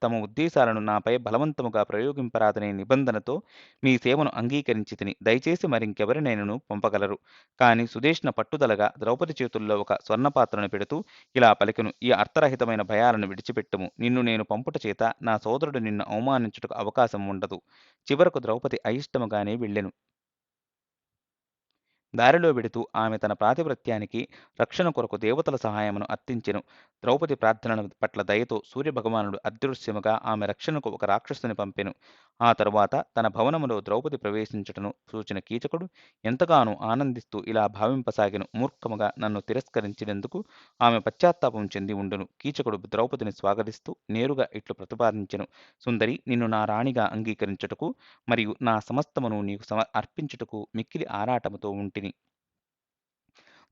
తమ ఉద్దేశాలను నాపై బలవంతముగా ప్రయోగింపరాదనే నిబంధనతో మీ సేవను అంగీకరించి తిని. దయచేసి మరింకెవరినైనను పంపగలరు. కాని సుధేష్ణ పట్టుదలగా ద్రౌపది చేతుల్లో ఒక స్వర్ణపాత్రను పెడుతూ ఇలా పలికెను: ఈ అర్థరహితమైన భయాలను విడిచిపెట్టుము. నిన్ను నేను పంపుట చేత నా సోదరుడు నిన్ను అవమానించుటకు అవకాశం ఉండదు. చివరకు ద్రౌపది అయిష్టముగానే వెళ్ళెను. దారిలో వెడుతూ ఆమె తన ప్రాతిపత్యానికి రక్షణ కొరకు దేవతల సహాయమును అర్థించెను. ద్రౌపది ప్రార్థనల పట్ల దయతో సూర్యభగవానుడు అదృశ్యముగా ఆమె రక్షణకు ఒక రాక్షసుని పంపెను. ఆ తరువాత తన భవనములో ద్రౌపది ప్రవేశించుటను చూచిన కీచకుడు ఎంతగానో ఆనందిస్తూ ఇలా భావింపసాగెను: మూర్ఖముగా నన్ను తిరస్కరించినందుకు ఆమె పశ్చాత్తాపం చెంది ఉండును. కీచకుడు ద్రౌపదిని స్వాగతిస్తూ నేరుగా ఇట్లు ప్రతిపాదించెను: సుందరి, నిన్ను నా రాణిగా అంగీకరించుటకు మరియు నా సమస్తమును నీకు అర్పించుటకు మిక్కిలి ఆరాటముతో ఉంటిని.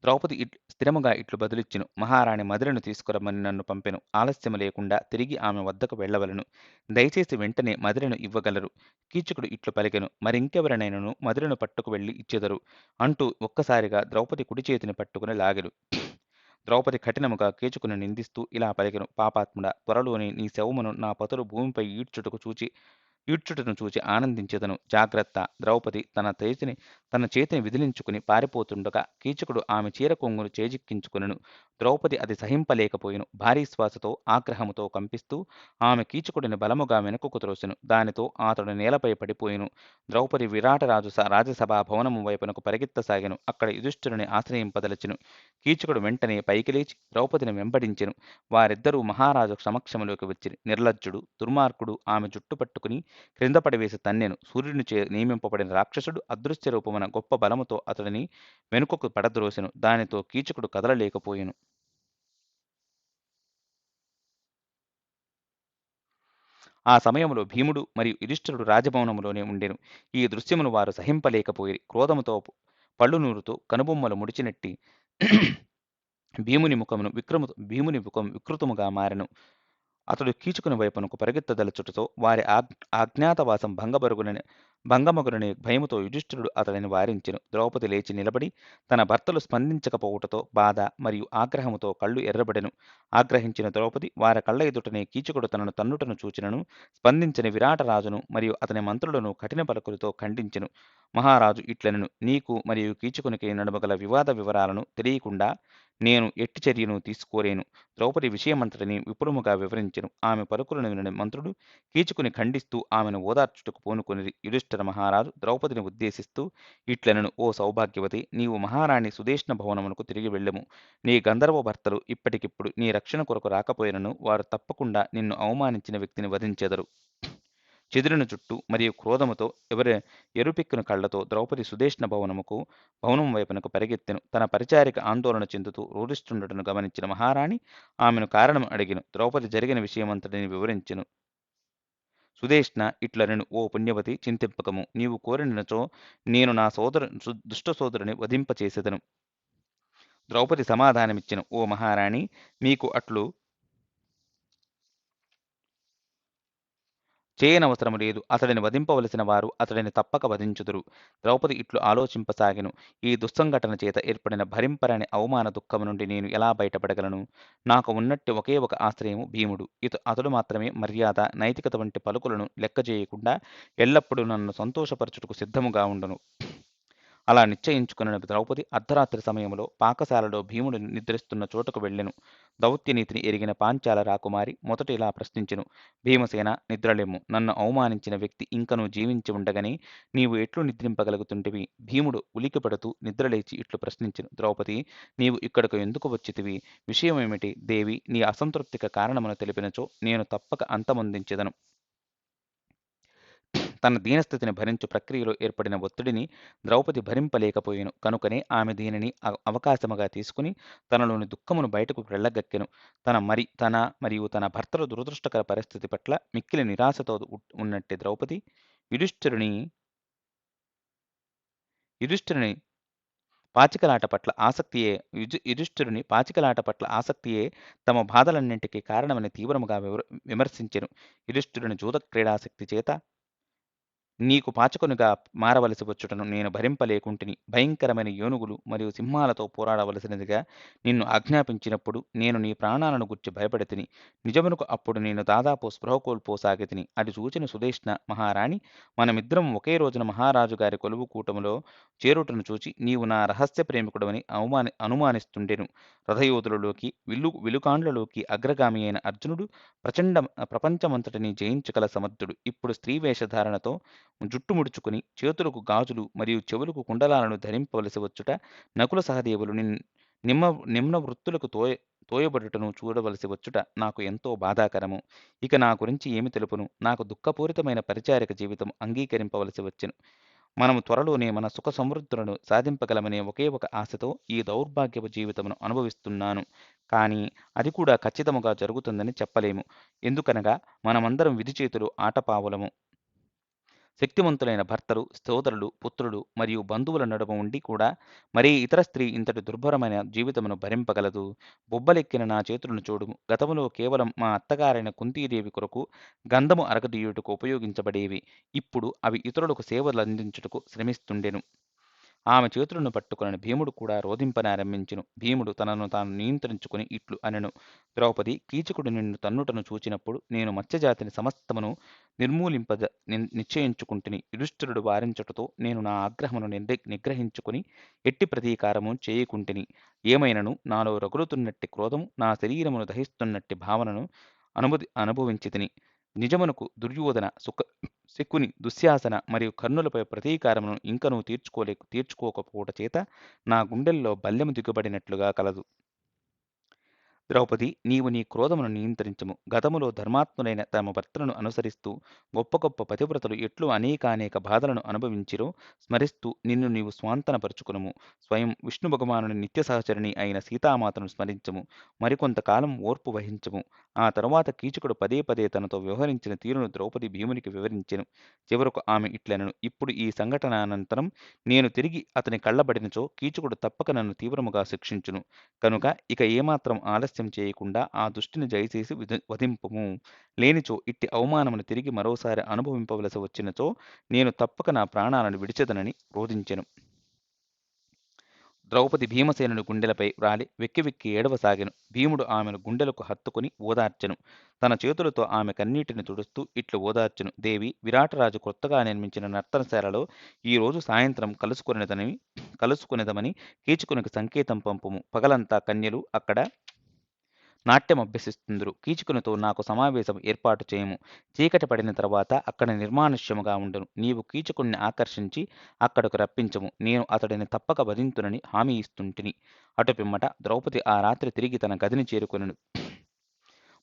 ద్రౌపది స్థిరముగా ఇట్లు బదులిచ్చెను: మహారాణి మదిరను తీసుకురమ్మని నన్ను పంపెను. ఆలస్యము లేకుండా తిరిగి ఆమె వద్దకు వెళ్ళవలను. దయచేసి వెంటనే మదిరను ఇవ్వగలరు. కీచకుడు ఇట్లు పలికెను: మరింకెవరినైనను మదిరను పట్టుకు వెళ్లి ఇచ్చెదరు అంటూ ఒక్కసారిగా ద్రౌపది కుడి చేతిని పట్టుకుని లాగెను. ద్రౌపది కఠినముగా కీచకుని నిందిస్తూ ఇలా పలికెను: పాపాత్ముడా, త్వరలోనే నీ శవమును నా పతులు భూమిపై ఈడ్చుటను చూచి ఆనందించెదను. జాగ్రత్త! ద్రౌపది తన చేతిని విదిలించుకుని పారిపోతుండగా కీచకుడు ఆమె చీర కొంగును చేజిక్కించుకొనెను. ద్రౌపది అది సహింపలేకపోయెను. భారీ శ్వాసతో ఆగ్రహముతో కంపిస్తూ ఆమె కీచకుడిని బలముగా వెనుకకు త్రోసెను. దానితో అతడు నేలపై పడిపోయెను. ద్రౌపది విరాటరాజు రాజసభా భవనము వైపునకు పరిగెత్తసాగెను. అక్కడ యుధిష్ఠిరుని ఆశ్రయింపదలచెను. కీచకుడు వెంటనే పైకి లేచి ద్రౌపదిని వెంబడించెను. వారిద్దరూ మహారాజు సమక్షములోకి వచ్చిరి. నిర్లజ్జుడు, దుర్మార్గుడు ఆమె జుట్టు పట్టుకుని క్రింద పడివేసి తన్నెను. సూర్యునిచే నియమింపబడిన రాక్షసుడు అదృశ్య రూపమున గొప్ప బలముతో అతడిని వెనుకకు పడద్రోసెను. దానితో కీచకుడు కదలలేకపోయెను. ఆ సమయంలో భీముడు మరియు యుధిష్ఠిరుడు రాజభవనములోనే ఉండెను. ఈ దృశ్యమును వారు సహింపలేకపోయిరి. క్రోధముతో పళ్ళు నూరుతూ కనుబొమ్మలు ముడిచినట్టి భీముని ముఖం వికృతముగా మారెను. అతడు కీచకుని వైపునకు పరిగెత్తదలచుటతో వారి అజ్ఞాతవాసం భంగమగునని భయముతో యుధిష్ఠిరుడు అతడిని వారించెను. ద్రౌపది లేచి నిలబడి తన భర్తలు స్పందించకపోవుటతో బాధ మరియు ఆగ్రహముతో కళ్ళు ఎర్రబడెను. ఆగ్రహించిన ద్రౌపది వారి కళ్ళ ఎదుటనే కీచకుడు తనను తన్నుటను చూచినను స్పందించిన విరాటరాజును మరియు అతని మంత్రులను కఠిన పలుకులతో ఖండించెను. మహారాజు ఇట్లనెను: నీకు మరియు కీచకునికి నడుమగల వివాద వివరాలను తెలియకుండా నేను ఎట్టి చర్యను తీసుకోలేను. ద్రౌపది విషయమంతటిని విపులముగా వివరించెను. ఆమె పలుకులను వినిన మంత్రుడు కీచుకుని ఖండిస్తూ ఆమెను ఓదార్చుటకు పూనుకొనిరి. యుధిష్ఠిర మహారాజు ద్రౌపదిని ఉద్దేశిస్తూ ఇట్లనెను: ఓ సౌభాగ్యవతి, నీవు మహారాణి సుదేష్ణ భవనమునకు తిరిగి వెళ్ళెము. నీ గంధర్వ భర్తలు ఇప్పటికిప్పుడు నీ రక్షణ కొరకు రాకపోయినను వారు తప్పకుండా నిన్ను అవమానించిన వ్యక్తిని వధించెదరు. చెదిరిన జుట్టు మరియు క్రోధముతో ఎరుపెక్కిన కళ్లతో ద్రౌపది సుదేష్ణ భవనం వైపునకు పరిగెత్తెను. తన పరిచారిక ఆందోళన చెందుతూ రోధిస్తుండటను గమనించిన మహారాణి ఆమెను కారణం అడిగెను. ద్రౌపది జరిగిన విషయమంతటిని వివరించెను. సుదేష్ణ ఇట్లనెను: ఓ పుణ్యవతి, చింతింపకము. నీవు కోరినచో నేను నా దుష్ట సోదరుని వధింపచేసెదను. ద్రౌపది సమాధానమిచ్చెను: ఓ మహారాణి, మీకు అట్లు చేయనవసరము లేదు. అతడిని వధింపవలసిన వారు అతడిని తప్పక వధించుదురు. ద్రౌపది ఇట్లు ఆలోచింపసాగెను: ఈ దుస్సంఘటన చేత ఏర్పడిన భరింపరాని అవమాన దుఃఖము నుండి నేను ఎలా బయటపడగలను? నాకు ఉన్నట్టి ఒకే ఒక ఆశ్రయము భీముడు. అతడు మాత్రమే మర్యాద, నైతికత వంటి పలుకులను లెక్కచేయకుండా ఎల్లప్పుడూ నన్ను సంతోషపరచుటకు సిద్ధముగా ఉండును. అలా నిశ్చయించుకున్న ద్రౌపది అర్ధరాత్రి సమయంలో పాకశాలలో భీముడు నిద్రిస్తున్న చోటుకు వెళ్ళెను. దౌత్యనీతిని ఎరిగిన పాంచాల రాకుమారి మొదట ఇలా ప్రశ్నించెను: భీమసేన, నిద్రలెమ్ము. నన్ను అవమానించిన వ్యక్తి ఇంకనూ జీవించి ఉండగని నీవు ఎట్లు నిద్రింపగలుగుతుంటివి? భీముడు ఉలికిపడుతూ నిద్రలేచి ఇట్లు ప్రశ్నించెను: ద్రౌపది, నీవు ఇక్కడకు ఎందుకు వచ్చితివి? విషయమేమిటి? దేవి, నీ అసంతృప్తికి కారణమును తెలిపినచో నేను తప్పక అంతమొందించెదను. తన దీనస్థితిని భరించు ప్రక్రియలో ఏర్పడిన ఒత్తిడిని ద్రౌపది భరింపలేకపోయెను. కనుకనే ఆమె దీనిని అవకాశముగా తీసుకుని తనలోని దుఃఖమును బయటకు వెళ్ళగక్కెను. తన మరియు తన భర్తల దురదృష్టకర పరిస్థితి పట్ల మిక్కిలి నిరాశతో ఉన్నట్టి ద్రౌపది యుధిష్ఠిరుని యుధిష్ఠిరుని పాచికలాట పట్ల ఆసక్తియే తమ బాధలన్నింటికీ కారణమని తీవ్రముగా విమర్శించెను. యుధిష్ఠిరుని జూద క్రీడాసక్తి చేత నీకు పాచకునిగా మారవలసి వచ్చుటను నేను భరింపలేకుంటిని. భయంకరమైన ఏనుగులు మరియు సింహాలతో పోరాడవలసినదిగా నిన్ను ఆజ్ఞాపించినప్పుడు నేను నీ ప్రాణాలను గుర్చి భయపడితిని. నిజమునకు అప్పుడు నేను దాదాపు స్పృహ కోల్పోసాగితిని. అది చూచిన సుదేష్ణ మహారాణి మనమిద్దరం ఒకే రోజున మహారాజు గారి కొలువు కూటములో చేరుటను చూచి నీవు నా రహస్య ప్రేమికుడవని అనుమానిస్తుండెను. రథయోధులలోకి విలుకాండ్లలోకి అగ్రగామి అయిన అర్జునుడు ప్రపంచమంతటిని జయించగల సమర్థుడు. ఇప్పుడు స్త్రీ వేషధారణతో జుట్టు ముడుచుకుని చేతులకు గాజులు మరియు చెవులకు కుండలాలను ధరింపవలసి వచ్చుట, నకుల సహదేవులు నిమ్న వృత్తులకు తోయబడుటను చూడవలసి వచ్చుట నాకు ఎంతో బాధాకరము. ఇక నా గురించి ఏమి తెలుపును? నాకు దుఃఖపూరితమైన పరిచారిక జీవితం అంగీకరింపవలసి వచ్చెను. మనము త్వరలోనే మన సుఖ సమృద్ధులను సాధింపగలమనే ఒకే ఒక ఆశతో ఈ దౌర్భాగ్యపు జీవితమును అనుభవిస్తున్నాను. కానీ అది కూడా ఖచ్చితముగా జరుగుతుందని చెప్పలేము. ఎందుకనగా మనమందరం విధి చేతిలో ఆటపావులము. శక్తివంతులైన భర్తలు, సోదరులు, పుత్రులు మరియు బంధువుల నడుమ ఉండి కూడా మరే ఇతర స్త్రీ ఇంతటి దుర్భరమైన జీవితమును భరింపగలదు? బొబ్బలెక్కిన నా చేతులను చూడుము. గతములో కేవలం మా అత్తగారైన కుంతీదేవి కొరకు గంధము అరగదీయుటకు ఉపయోగించబడేవి. ఇప్పుడు అవి ఇతరులకు సేవలందించుటకు శ్రమిస్తుండెను. ఆమె చేతులను పట్టుకొనిన భీముడు కూడా రోధింపనారంభించెను. భీముడు తనను తాను నియంత్రించుకుని ఇట్లు అనెను: ద్రౌపది, కీచకుడు నిన్ను తన్నుటను చూచినప్పుడు నేను మత్స్యజాతిని సమస్తమును నిశ్చయించుకుంటుని. యుధిష్ఠిరుడు వారించుటతో నేను నా ఆగ్రహమును నిగ్రహించుకుని ఎట్టి ప్రతీకారము చేయకుంటిని. ఏమైనను నాలో రగులుతున్నట్టి క్రోధము, నా శరీరమును దహిస్తున్నట్టి భావనను అనుభవించితిని. నిజమునకు దుర్యోధన, శకుని, దుశ్శాసన మరియు కర్ణులపై ప్రతీకారమును ఇంకనూ తీర్చుకోకపోవుట చేత నా గుండెల్లో బల్లెము దిగుబడినట్లుగా కలదు. ద్రౌపది, నీవు నీ క్రోధమును నియంత్రించుము. గతములో ధర్మాత్ములైన తమ భర్తలను అనుసరిస్తూ గొప్ప గొప్ప పతివ్రతలు ఎట్లు అనేకానేక బాధలను అనుభవించిరో స్మరిస్తూ నిన్ను నీవు స్వాంతనపరుచుకునుము. స్వయం విష్ణు భగవానుని నిత్య సహచరిణి అయిన సీతామాతను స్మరించము. మరికొంతకాలం ఓర్పు వహించము. ఆ తరువాత కీచకుడు పదే పదే తనతో వ్యవహరించిన తీరును ద్రౌపది భీమునికి వివరించెను. చివరకు ఆమె ఇట్లనెను: ఇప్పుడు ఈ సంఘటన అనంతరం నేను తిరిగి అతని కళ్ళబడినచో కీచకుడు తప్పక నన్ను తీవ్రముగా శిక్షించును. కనుక ఇక ఏమాత్రం ఆలస్యం చేయకుండా ఆ దుష్టిని దయచేసి వధింపుము. లేనిచో ఇట్టి అవమానమును తిరిగి మరోసారి అనుభవింపవలసి వచ్చినచో నేను తప్పక నా ప్రాణాలను విడిచెదనని రోధించెను. ద్రౌపది భీమసేనుని గుండెలపై వ్రాలి వెక్కి వెక్కి ఏడవసాగెను. భీముడు ఆమెను గుండెలకు హత్తుకుని ఓదార్చెను. తన చేతులతో ఆమె కన్నీటిని తుడుస్తూ ఇట్లు ఓదార్చెను. దేవి, విరాటరాజు కొత్తగా నిర్మించిన నర్తనశాలలో ఈ రోజు సాయంత్రం కలుసుకొనెదమని కీచుకునికి సంకేతం పంపుము. పగలంతా కన్యలు అక్కడ నాట్యమభ్యసిస్తుందురు. కీచకునితో నాకు సమావేశం ఏర్పాటు చేయము. చీకటి పడిన తర్వాత అక్కడ నిర్మానుష్యముగా ఉండును. నీవు కీచకుణ్ణి ఆకర్షించి అక్కడకు రప్పించము. నేను అతడిని తప్పక వధింతునని హామీ ఇస్తుంటిని. అటు పిమ్మట ద్రౌపది ఆ రాత్రి తిరిగి తన గదిని చేరుకొనెను.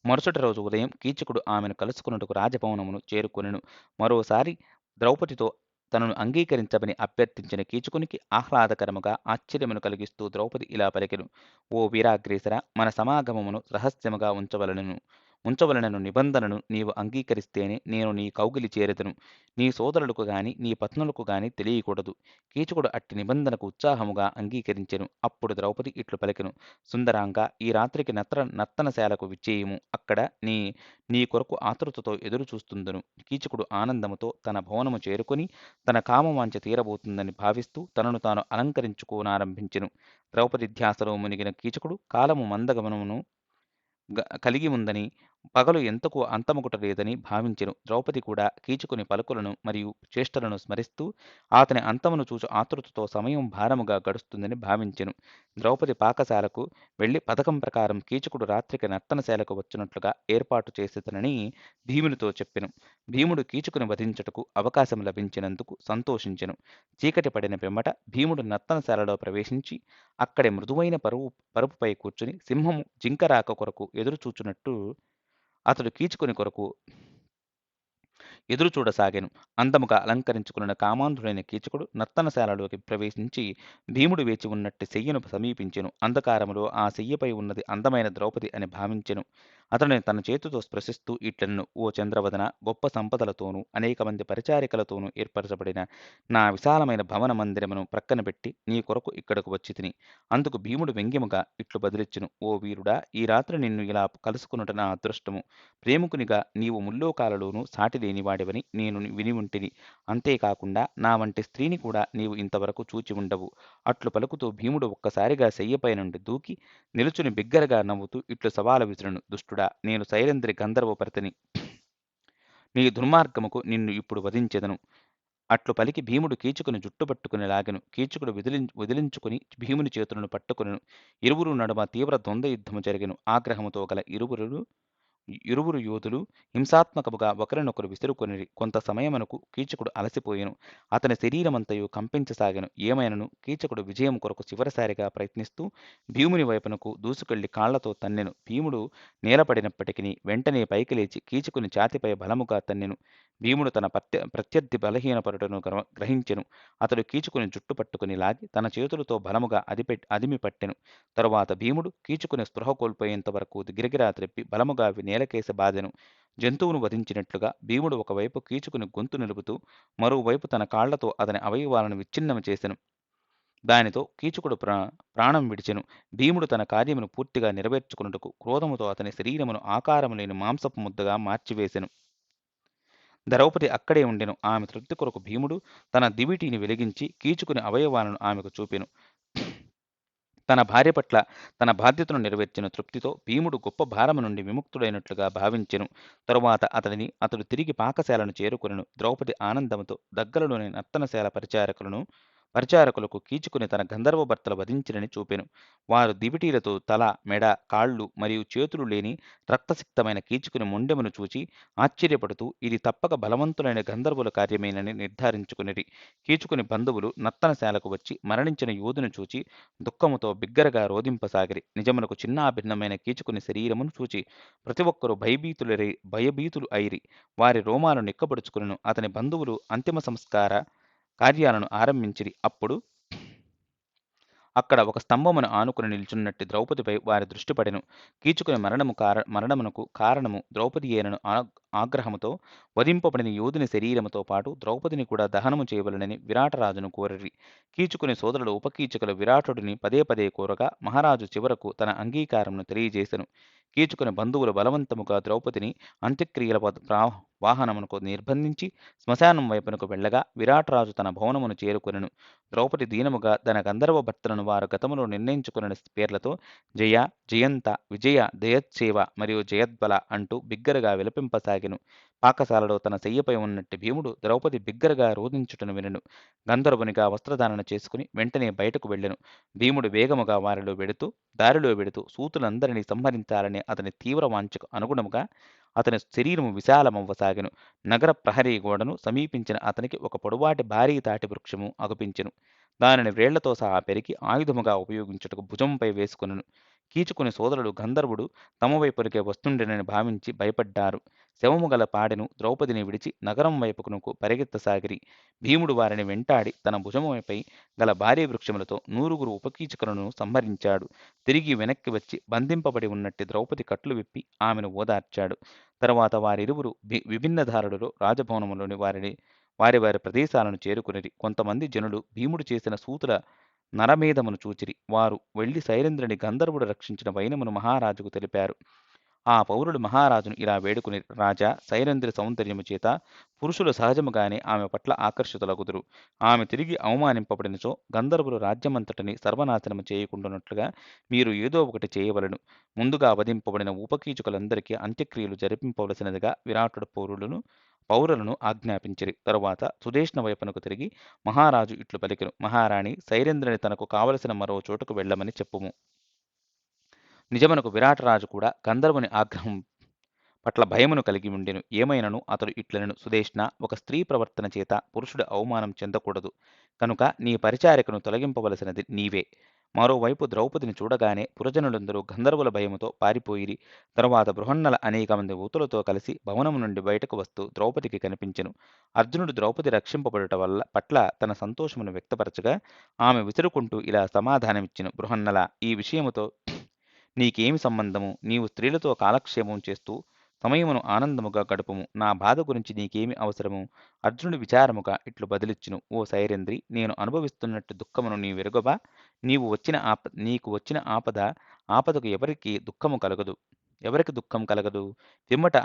మరుసటి రోజు ఉదయం కీచకుడు ఆమెను కలుసుకొనుటకు రాజభవనమును చేరుకొనెను. మరోసారి ద్రౌపదితో తనను అంగీకరించమని అభ్యర్థించిన కీచకునికి ఆహ్లాదకరముగా ఆశ్చర్యమును కలిగిస్తూ ద్రౌపది ఇలా పలికెను. ఓ వీరాగ్రేసర, మన సమాగమమును రహస్యముగా ఉంచవలనను నిబంధనను నీవు అంగీకరిస్తేనే నేను నీ కౌగిలి చేరెదను. నీ సోదరులకు గాని నీ పత్నులకు గాని తెలియకూడదు. కీచకుడు అట్టి నిబంధనకు ఉత్సాహముగా అంగీకరించెను. అప్పుడు ద్రౌపది ఇట్లు పలికెను. సుందరాంగ, ఈ రాత్రికి నర్తనశాలకు విచ్చేయుము. అక్కడ నీ నీ కొరకు ఆతృతతో ఎదురు చూస్తుందును. కీచకుడు ఆనందముతో తన భవనము చేరుకొని తన కామవాంఛ తీరబోతుందని భావిస్తూ తనను తాను అలంకరించుకోనారంభించెను. ద్రౌపది ధ్యాసలో మునిగిన కీచకుడు కాలము మందగమనమును కలిగి ఉందని, పగలు ఎంతకు అంతమొకట లేదని భావించెను. ద్రౌపది కూడా కీచుకుని పలుకులను మరియు చేష్టలను స్మరిస్తూ అతని అంతమును చూచు ఆతృతతో సమయం భారముగా గడుస్తుందని భావించెను. ద్రౌపది పాకశాలకు వెళ్లి పథకం ప్రకారం కీచకుడు రాత్రికి నర్తనశాలకు వచ్చినట్లుగా ఏర్పాటు చేసేతనని భీమునితో చెప్పెను. భీముడు కీచుకుని వధించుటకు అవకాశం లభించినందుకు సంతోషించెను. చీకటి పడిన పిమ్మట భీముడు నర్తనశాలలో ప్రవేశించి అక్కడి మృదువైన పరుపుపై కూర్చుని సింహము జింక రాక కొరకు ఎదురుచూచునట్టు అతడు కీచుకుని కొరకు ఎదురుచూడసాగాను. అందముగా అలంకరించుకున్న కామాంధుడైన కీచకుడు నర్తనశాలలోకి ప్రవేశించి భీముడు వేచి ఉన్నట్టి శయ్యను సమీపించెను. అంధకారములో ఆ శయ్యపై ఉన్నది అందమైన ద్రౌపది అని భావించెను. అతడిని తన చేతితో స్పృశిస్తూ ఇట్లను. ఓ చంద్రవదన, గొప్ప సంపదలతోనూ అనేక మంది పరిచారికలతోనూ ఏర్పరచబడిన నా విశాలమైన భవన మందిరమును ప్రక్కన పెట్టి నీ కొరకు ఇక్కడకు వచ్చి తిని. అందుకు భీముడు వ్యంగ్యముగా ఇట్లు బదిలిచ్చును. ఓ వీరుడా, ఈ రాత్రి నిన్ను ఇలా కలుసుకునుట నా అదృష్టము. ప్రేమికునిగా నీవు ముల్లోకాలలోనూ సాటి లేనివాడివని నేను విని ఉంటిని. అంతేకాకుండా నా వంటి స్త్రీని కూడా నీవు ఇంతవరకు చూచి ఉండవు. అట్లు పలుకుతూ భీముడు ఒక్కసారిగా శయ్యపై నుండి దూకి నిలుచుని బిగ్గరగా నవ్వుతూ ఇట్లు సవాలు విసురును. దుష్టుడా, నేను శైలేంద్రి గంధర్వపరతిని. నీ దుర్మార్గముకు నిన్ను ఇప్పుడు వధించెదను. అట్లు పలికి భీముడు కీచుకుని జుట్టు పట్టుకుని లాగెను. కీచుకుడు విదిలించుకుని భీముని చేతులను పట్టుకొనెను. ఇరువురు నడుమ తీవ్ర ద్వంద్వ యుద్ధము జరిగెను. ఆగ్రహముతో గల ఇరువురు యోధులు హింసాత్మకముగా ఒకరినొకరు విసురుకొనిరి. కొంత సమయమునకు కీచకుడు అలసిపోయెను. అతని శరీరమంతయు కంపించసాగెను. ఏమైనను కీచకుడు విజయం కొరకు చివరిసారిగా ప్రయత్నిస్తూ భీముని వైపునకు దూసుకెళ్లి కాళ్లతో తన్నెను. భీముడు నేలపడినప్పటికీ వెంటనే పైకి లేచి కీచకుని ఛాతిపై బలముగా తన్నెను. భీముడు తన ప్రత్యర్థి బలహీనపరుటను గ్రహించెను. అతడు కీచుకుని జుట్టు పట్టుకుని లాగి తన చేతులతో బలముగా అదిమి పట్టెను. తరువాత భీముడు కీచుకుని స్పృహ కోల్పోయేంత వరకు గిరగిరా త్రెప్పి బలముగా నేలకేసి బాదెను. జంతువును వధించినట్లుగా భీముడు ఒకవైపు కీచుకుని గొంతు నిలుపుతూ మరోవైపు తన కాళ్లతో అతని అవయవాలను విచ్ఛిన్నము చేసెను. దానితో కీచకుడు ప్రాణం విడిచెను. భీముడు తన కార్యమును పూర్తిగా నెరవేర్చుకున్నట్టుకు క్రోధముతో అతని శరీరమును ఆకారము లేని మాంసపు ముద్దగా మార్చివేసెను. ద్రౌపది అక్కడే ఉండెను. ఆమె తృప్తి కొరకు భీముడు తన దివిటీని వెలిగించి కీచుకుని అవయవాలను ఆమెకు చూపెను. తన భార్య పట్ల తన బాధ్యతను నెరవేర్చిన తృప్తితో భీముడు గొప్ప భారము నుండి విముక్తుడైనట్లుగా భావించెను. తరువాత అతడు తిరిగి పాకశాలను చేరుకొనెను. ద్రౌపది ఆనందముతో దగ్గరలోని నర్తనశాల పరిచారకులకు కీచుకుని తన గంధర్వ భర్తలు వధించినని చూపెను. వారు దివిటీలతో తల, మెడ, కాళ్ళు మరియు చేతులు లేని రక్తసిక్తమైన కీచుకుని మొండెమును చూచి ఆశ్చర్యపడుతూ ఇది తప్పక బలవంతులైన గంధర్వుల కార్యమేనని నిర్ధారించుకునిరి. కీచుకుని బంధువులు నర్తనశాలకు వచ్చి మరణించిన యోధును చూచి దుఃఖముతో బిగ్గరగా రోదింపసాగిరి. నిజమునకు చిన్నాభిన్నమైన కీచుకుని శరీరమును చూచి ప్రతి ఒక్కరూ భయభీతులు అయిరి. వారి రోమాలు నిక్కబడుచుకును. అతని బంధువులు అంతిమ సంస్కార కార్యాలను ఆరంభించిరి. అప్పుడు అక్కడ ఒక స్తంభమును ఆనుకుని నిల్చున్నట్టి ద్రౌపదిపై వారి దృష్టి పడెను. కీచుకుని మరణమునకు కారణము ద్రౌపదియేనను ఆగ్రహముతో వధింపబడిన యోధుని శరీరముతో పాటు ద్రౌపదిని కూడా దహనము చేయవలెనని విరాటరాజును కోరిరి. కీచుకుని సోదరుడు ఉపకీచకులు విరాటుడిని పదే పదే కోరగా మహారాజు చివరకు తన అంగీకారమును తెలియజేసెను. కీచుకుని బంధువులు బలవంతముగా ద్రౌపదిని అంత్యక్రియల వాహనమునకు నిర్బంధించి శ్మశానం వైపునకు వెళ్ళగా విరాటరాజు తన భవనమును చేరుకొనెను. ద్రౌపది దీనముగా తన గంధర్వ భర్తలను వారు గతములో నిర్ణయించుకున్న పేర్లతో జయ, జయంత, విజయ, జయచ్చేవ మరియు జయద్బల అంటూ బిగ్గరగా విలపింపసాగెను. పాకశాలలో తన శయ్యపై ఉన్నట్టి భీముడు ద్రౌపది బిగ్గరగా రోదించుటను వినెను. గంధర్వునిగా వస్త్రధారణ చేసుకుని వెంటనే బయటకు వెళ్ళెను. భీముడు వేగముగా దారిలో వెడుతూ సూతులందరినీ సంహరించాలనే అతని తీవ్ర వాంఛకు అనుగుణముగా అతని శరీరము విశాలమవ్వసాగెను. నగర ప్రహరీ గోడను సమీపించిన అతనికి ఒక పొడవాటి భారీ తాటి వృక్షము అగుపించెను. దానిని వ్రేళ్లతో సహా పెరికి ఆయుధముగా ఉపయోగించుటకు భుజంపై వేసుకొనెను. కీచుకుని సోదరుడు గంధర్వుడు తమ వైపునకే వస్తుండెనని భావించి భయపడ్డారు. శవము గల పాడెను ద్రౌపదిని విడిచి నగరం వైపునకు పరిగెత్తసాగిరి. భీముడు వారిని వెంటాడి తన భుజముపై గల భారీ వృక్షములతో 100 ఉపకీచకులను సంహరించాడు. తిరిగి వెనక్కి వచ్చి బంధింపబడి ఉన్నట్టి ద్రౌపది కట్లు విప్పి ఆమెను ఓదార్చాడు. తరువాత వారిరువురు విభిన్నధారులలో రాజభవనములోని వారి వారి ప్రదేశాలను చేరుకునిరి. కొంతమంది జనులు భీముడు చేసిన సూతుల నరమేధమును చూచిరి. వారు వెళ్లి సైరంధ్రుని గంధర్వుడు రక్షించిన వైనమును మహారాజుకు తెలిపారు. ఆ పౌరులు మహారాజును ఇలా వేడుకుని, రాజా, సైరంధ్రి సౌందర్యము చేత పురుషులు సహజముగానే ఆమె పట్ల ఆకర్షితులగుదురు. ఆమె తిరిగి అవమానింపబడినచో గంధర్వులు రాజ్యమంతటిని సర్వనాశనము చేయకుండానట్లుగా మీరు ఏదో ఒకటి చేయవలను. ముందుగా వధింపబడిన ఉపకీచకులందరికీ అంత్యక్రియలు జరిపింపవలసినదిగా విరాటుడు పౌరులను ఆజ్ఞాపించిరి. తరువాత సుదేష్ణ వైపునకు తిరిగి మహారాజు ఇట్లు పలికెను, మహారాణి, సైరేంద్రుని తనకు కావలసిన మరో చోటుకు వెళ్ళమని చెప్పుము. నిజమునకు విరాటరాజు కూడా గంధర్వుని ఆగ్రహం పట్ల భయమును కలిగి ఉండెను. ఏమైనను అతడు ఇట్లనెను, సుదేష్ణ, ఒక స్త్రీ ప్రవర్తన చేత పురుషుడు అవమానం చెందకూడదు. కనుక నీ పరిచారికను తొలగింపవలసినది నీవే. మరోవైపు ద్రౌపదిని చూడగానే పురజనులందరూ గంధర్వుల భయముతో పారిపోయిరి. తరువాత బృహన్నల అనేక మంది ఊతులతో కలిసి భవనము నుండి బయటకు వస్తూ ద్రౌపదికి కనిపించెను. అర్జునుడు ద్రౌపది రక్షింపబడుట పట్ల తన సంతోషమును వ్యక్తపరచగా ఆమె విసురుకుంటూ ఇలా సమాధానమిచ్చెను, బృహన్నల, ఈ విషయముతో నీకేమి సంబంధము? నీవు స్త్రీలతో కాలక్షేమం చేస్తూ సమయమును ఆనందముగా గడుపుము. నా బాధ గురించి నీకేమి అవసరము? అర్జునుడు విచారముగా ఇట్లు బదిలిచ్చును, ఓ సైరేంద్రి, నేను అనుభవిస్తున్నట్టు దుఃఖమును నీవెరుగవా? నీకు వచ్చిన ఆపదకు ఎవరికి దుఃఖం కలగదు? పిమ్మట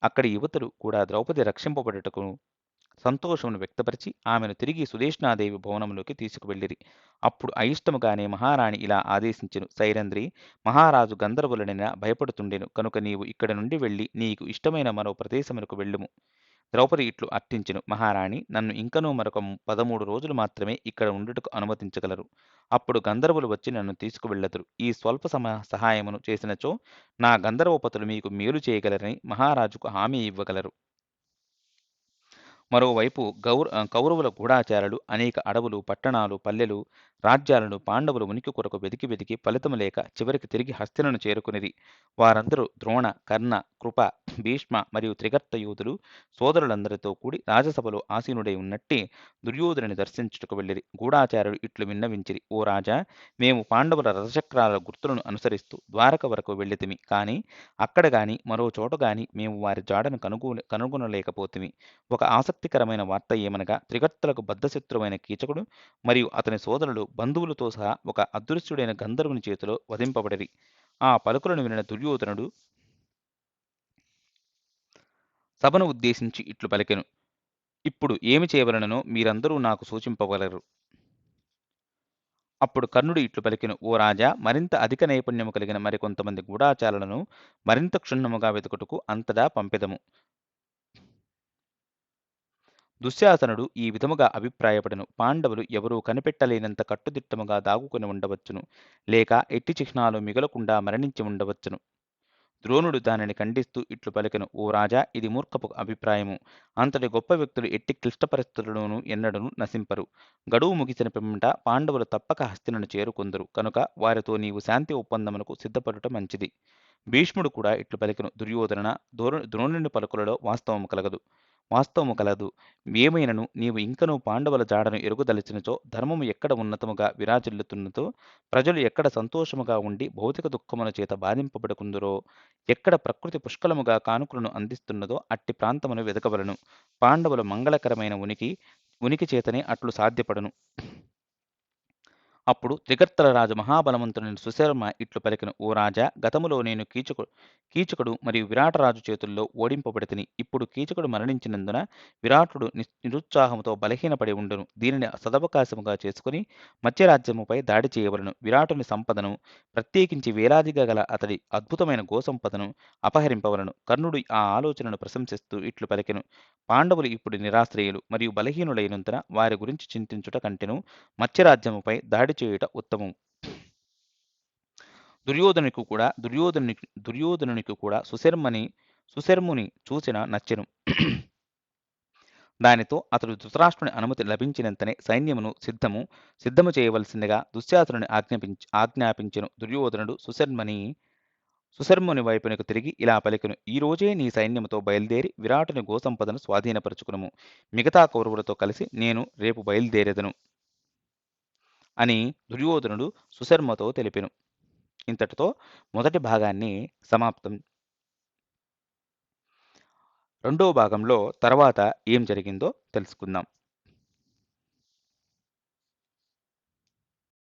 అక్కడి యువతులు కూడా ద్రౌపది రక్షింపబడుటకు సంతోషమును వ్యక్తపరిచి ఆమెను తిరిగి సుదేష్ణాదేవి భవనములోకి తీసుకువెళ్ళిరి. అప్పుడు అయిష్టముగానే మహారాణి ఇలా ఆదేశించెను, సైరంధ్రి, మహారాజు గంధర్వులనైనా భయపడుతుండెను. కనుక నీవు ఇక్కడి నుండి వెళ్ళి నీకు ఇష్టమైన మరో ప్రదేశమునకు వెళ్ళుము. ద్రౌపది ఇట్లు అర్థించెను, మహారాణి, నన్ను ఇంకనూ మరొక 13 రోజులు మాత్రమే ఇక్కడ ఉండుటకు అనుమతించగలరు. అప్పుడు గంధర్వులు వచ్చి నన్ను తీసుకువెళ్ళదురు. ఈ స్వల్ప సహాయమును చేసినచో నా గంధర్వపతులు మీకు మేలు చేయగలరని మహారాజుకు హామీ ఇవ్వగలరు. మరోవైపు కౌరవుల గూఢాచారులు అనేక అడవులు, పట్టణాలు, పల్లెలు, రాజ్యాలను పాండవులు ఉనికి కొరకు వెతికి ఫలితము లేక చివరికి తిరిగి హస్తినను చేరుకునిరి. వారందరూ ద్రోణ, కర్ణ, కృప, భీష్మ మరియు త్రిగర్త యూతులు సోదరులందరితో కూడి రాజసభలో ఆసీనుడై ఉన్నట్టి దుర్యోధనుని దర్శించుటకు వెళ్ళిరి. గూఢాచార్యుడు ఇట్లు విన్నవించిరి, ఓ రాజా, మేము పాండవుల రథచక్రాల గుర్తులను అనుసరిస్తూ ద్వారక వరకు వెళ్ళితిమి. కానీ అక్కడ గాని మరో చోట గాని మేము వారి జాడను కనుగొనలేకపోతిమి. ఒక ఆసక్తికరమైన వార్త ఏమనగా, త్రిగర్తలకు బద్ధశత్రువైన కీచకుడు మరియు అతని సోదరులు బంధువులతో సహా ఒక అదృశ్యుడైన గంధర్వుని చేతిలో వధింపబడిరి. ఆ పలుకులను వినిన దుర్యోధనుడు సభను ఉద్దేశించి ఇట్లు పలికెను, ఇప్పుడు ఏమి చేయవలనో మీరందరూ నాకు సూచింపగలరు. అప్పుడు కర్ణుడు ఇట్లు పలికెను, ఓ రాజా, మరింత అధిక నైపుణ్యము కలిగిన మరికొంతమంది గూఢాచారులను మరింత క్షుణ్ణముగా వెతుకుటకు అంతటా పంపెదము. దుశ్శాసనుడు ఈ విధముగా అభిప్రాయపడెను, పాండవులు ఎవరూ కనిపెట్టలేనంత కట్టుదిట్టముగా దాగుకొని ఉండవచ్చును, లేక ఎట్టి చిహ్నాలు మిగలకుండా మరణించి ఉండవచ్చును. ద్రోణుడు దానిని ఖండిస్తూ ఇట్లు పలికెను, ఓ రాజా, ఇది మూర్ఖపు అభిప్రాయము. అంతటి గొప్ప వ్యక్తులు ఎట్టి క్లిష్ట పరిస్థితులలోనూ ఎన్నడూ నశింపరు. గడువు ముగిసిన పిమ్మట పాండవులు తప్పక హస్తినను చేరుకొందురు. కనుక వారితో నీవు శాంతి ఒప్పందమునకు సిద్ధపడుట మంచిది. భీష్ముడు కూడా ఇట్లు పలికెను, దుర్యోధన, ద్రోణుని పలుకులలో వాస్తవము కలదు. ఏమైనను నీవు ఇంకనూ పాండవుల జాడను ఎరుగుదలచినచో, ధర్మము ఎక్కడ ఉన్నతముగా విరాజిల్లుతున్నదో, ప్రజలు ఎక్కడ సంతోషముగా ఉండి భౌతిక దుఃఖముల చేత బాధింపబడుకుందురో, ఎక్కడ ప్రకృతి పుష్కలముగా కానుకలను అందిస్తున్నదో అట్టి ప్రాంతమును వెదకవలను. పాండవుల మంగళకరమైన ఉనికి చేతనే అట్లు సాధ్యపడును. అప్పుడు త్రిగర్తల రాజు మహాబలవంతుడైన సుశర్మ ఇట్లు పలికెను: ఓ రాజా, గతములో నేను కీచకుడు మరియు విరాటరాజు చేతుల్లో ఓడింపబడితిని. ఇప్పుడు కీచకుడు మరణించినందున విరాటుడు నిరుత్సాహముతో బలహీనపడి ఉండును. దీనిని సదవకాశముగా చేసుకుని మత్స్యరాజ్యముపై దాడి చేయవలను. విరాటుని సంపదను, ప్రత్యేకించి వేలాదిగా గల అతడి అద్భుతమైన గోసంపదను అపహరింపవలను. కర్ణుడు ఆ ఆలోచనను ప్రశంసిస్తూ ఇట్లు పలికెను: పాండవులు ఇప్పుడు నిరాశ్రయులు మరియు బలహీనులైనందున వారి గురించి చింతించుట కంటెను మత్స్యరాజ్యముపై దాడి చేయుట ఉత్తమం. దుర్యోధనునికి కూడా సుశర్ముని చూసిన నచ్చెను. దానితో అతడు ధృతరాష్ట్రుని అనుమతి లభించినంతనే సైన్యమును సిద్ధము చేయవలసిందిగా దుశ్శాసనుని ఆజ్ఞాపించెను. దుర్యోధనుడు సుశర్ముని వైపునకు తిరిగి ఇలా పలికెను: ఈ రోజే నీ సైన్యముతో బయలుదేరి విరాటుని గోసంపదను స్వాధీనపరచుకునుము. మిగతా కౌరవులతో కలిసి నేను రేపు బయలుదేరెదను అని దుర్యోధనుడు సుశర్మతో తెలిపెను. ఇంతటితో మొదటి భాగాన్ని సమాప్తం. రెండో భాగంలో తర్వాత ఏం జరిగిందో తెలుసుకుందాం.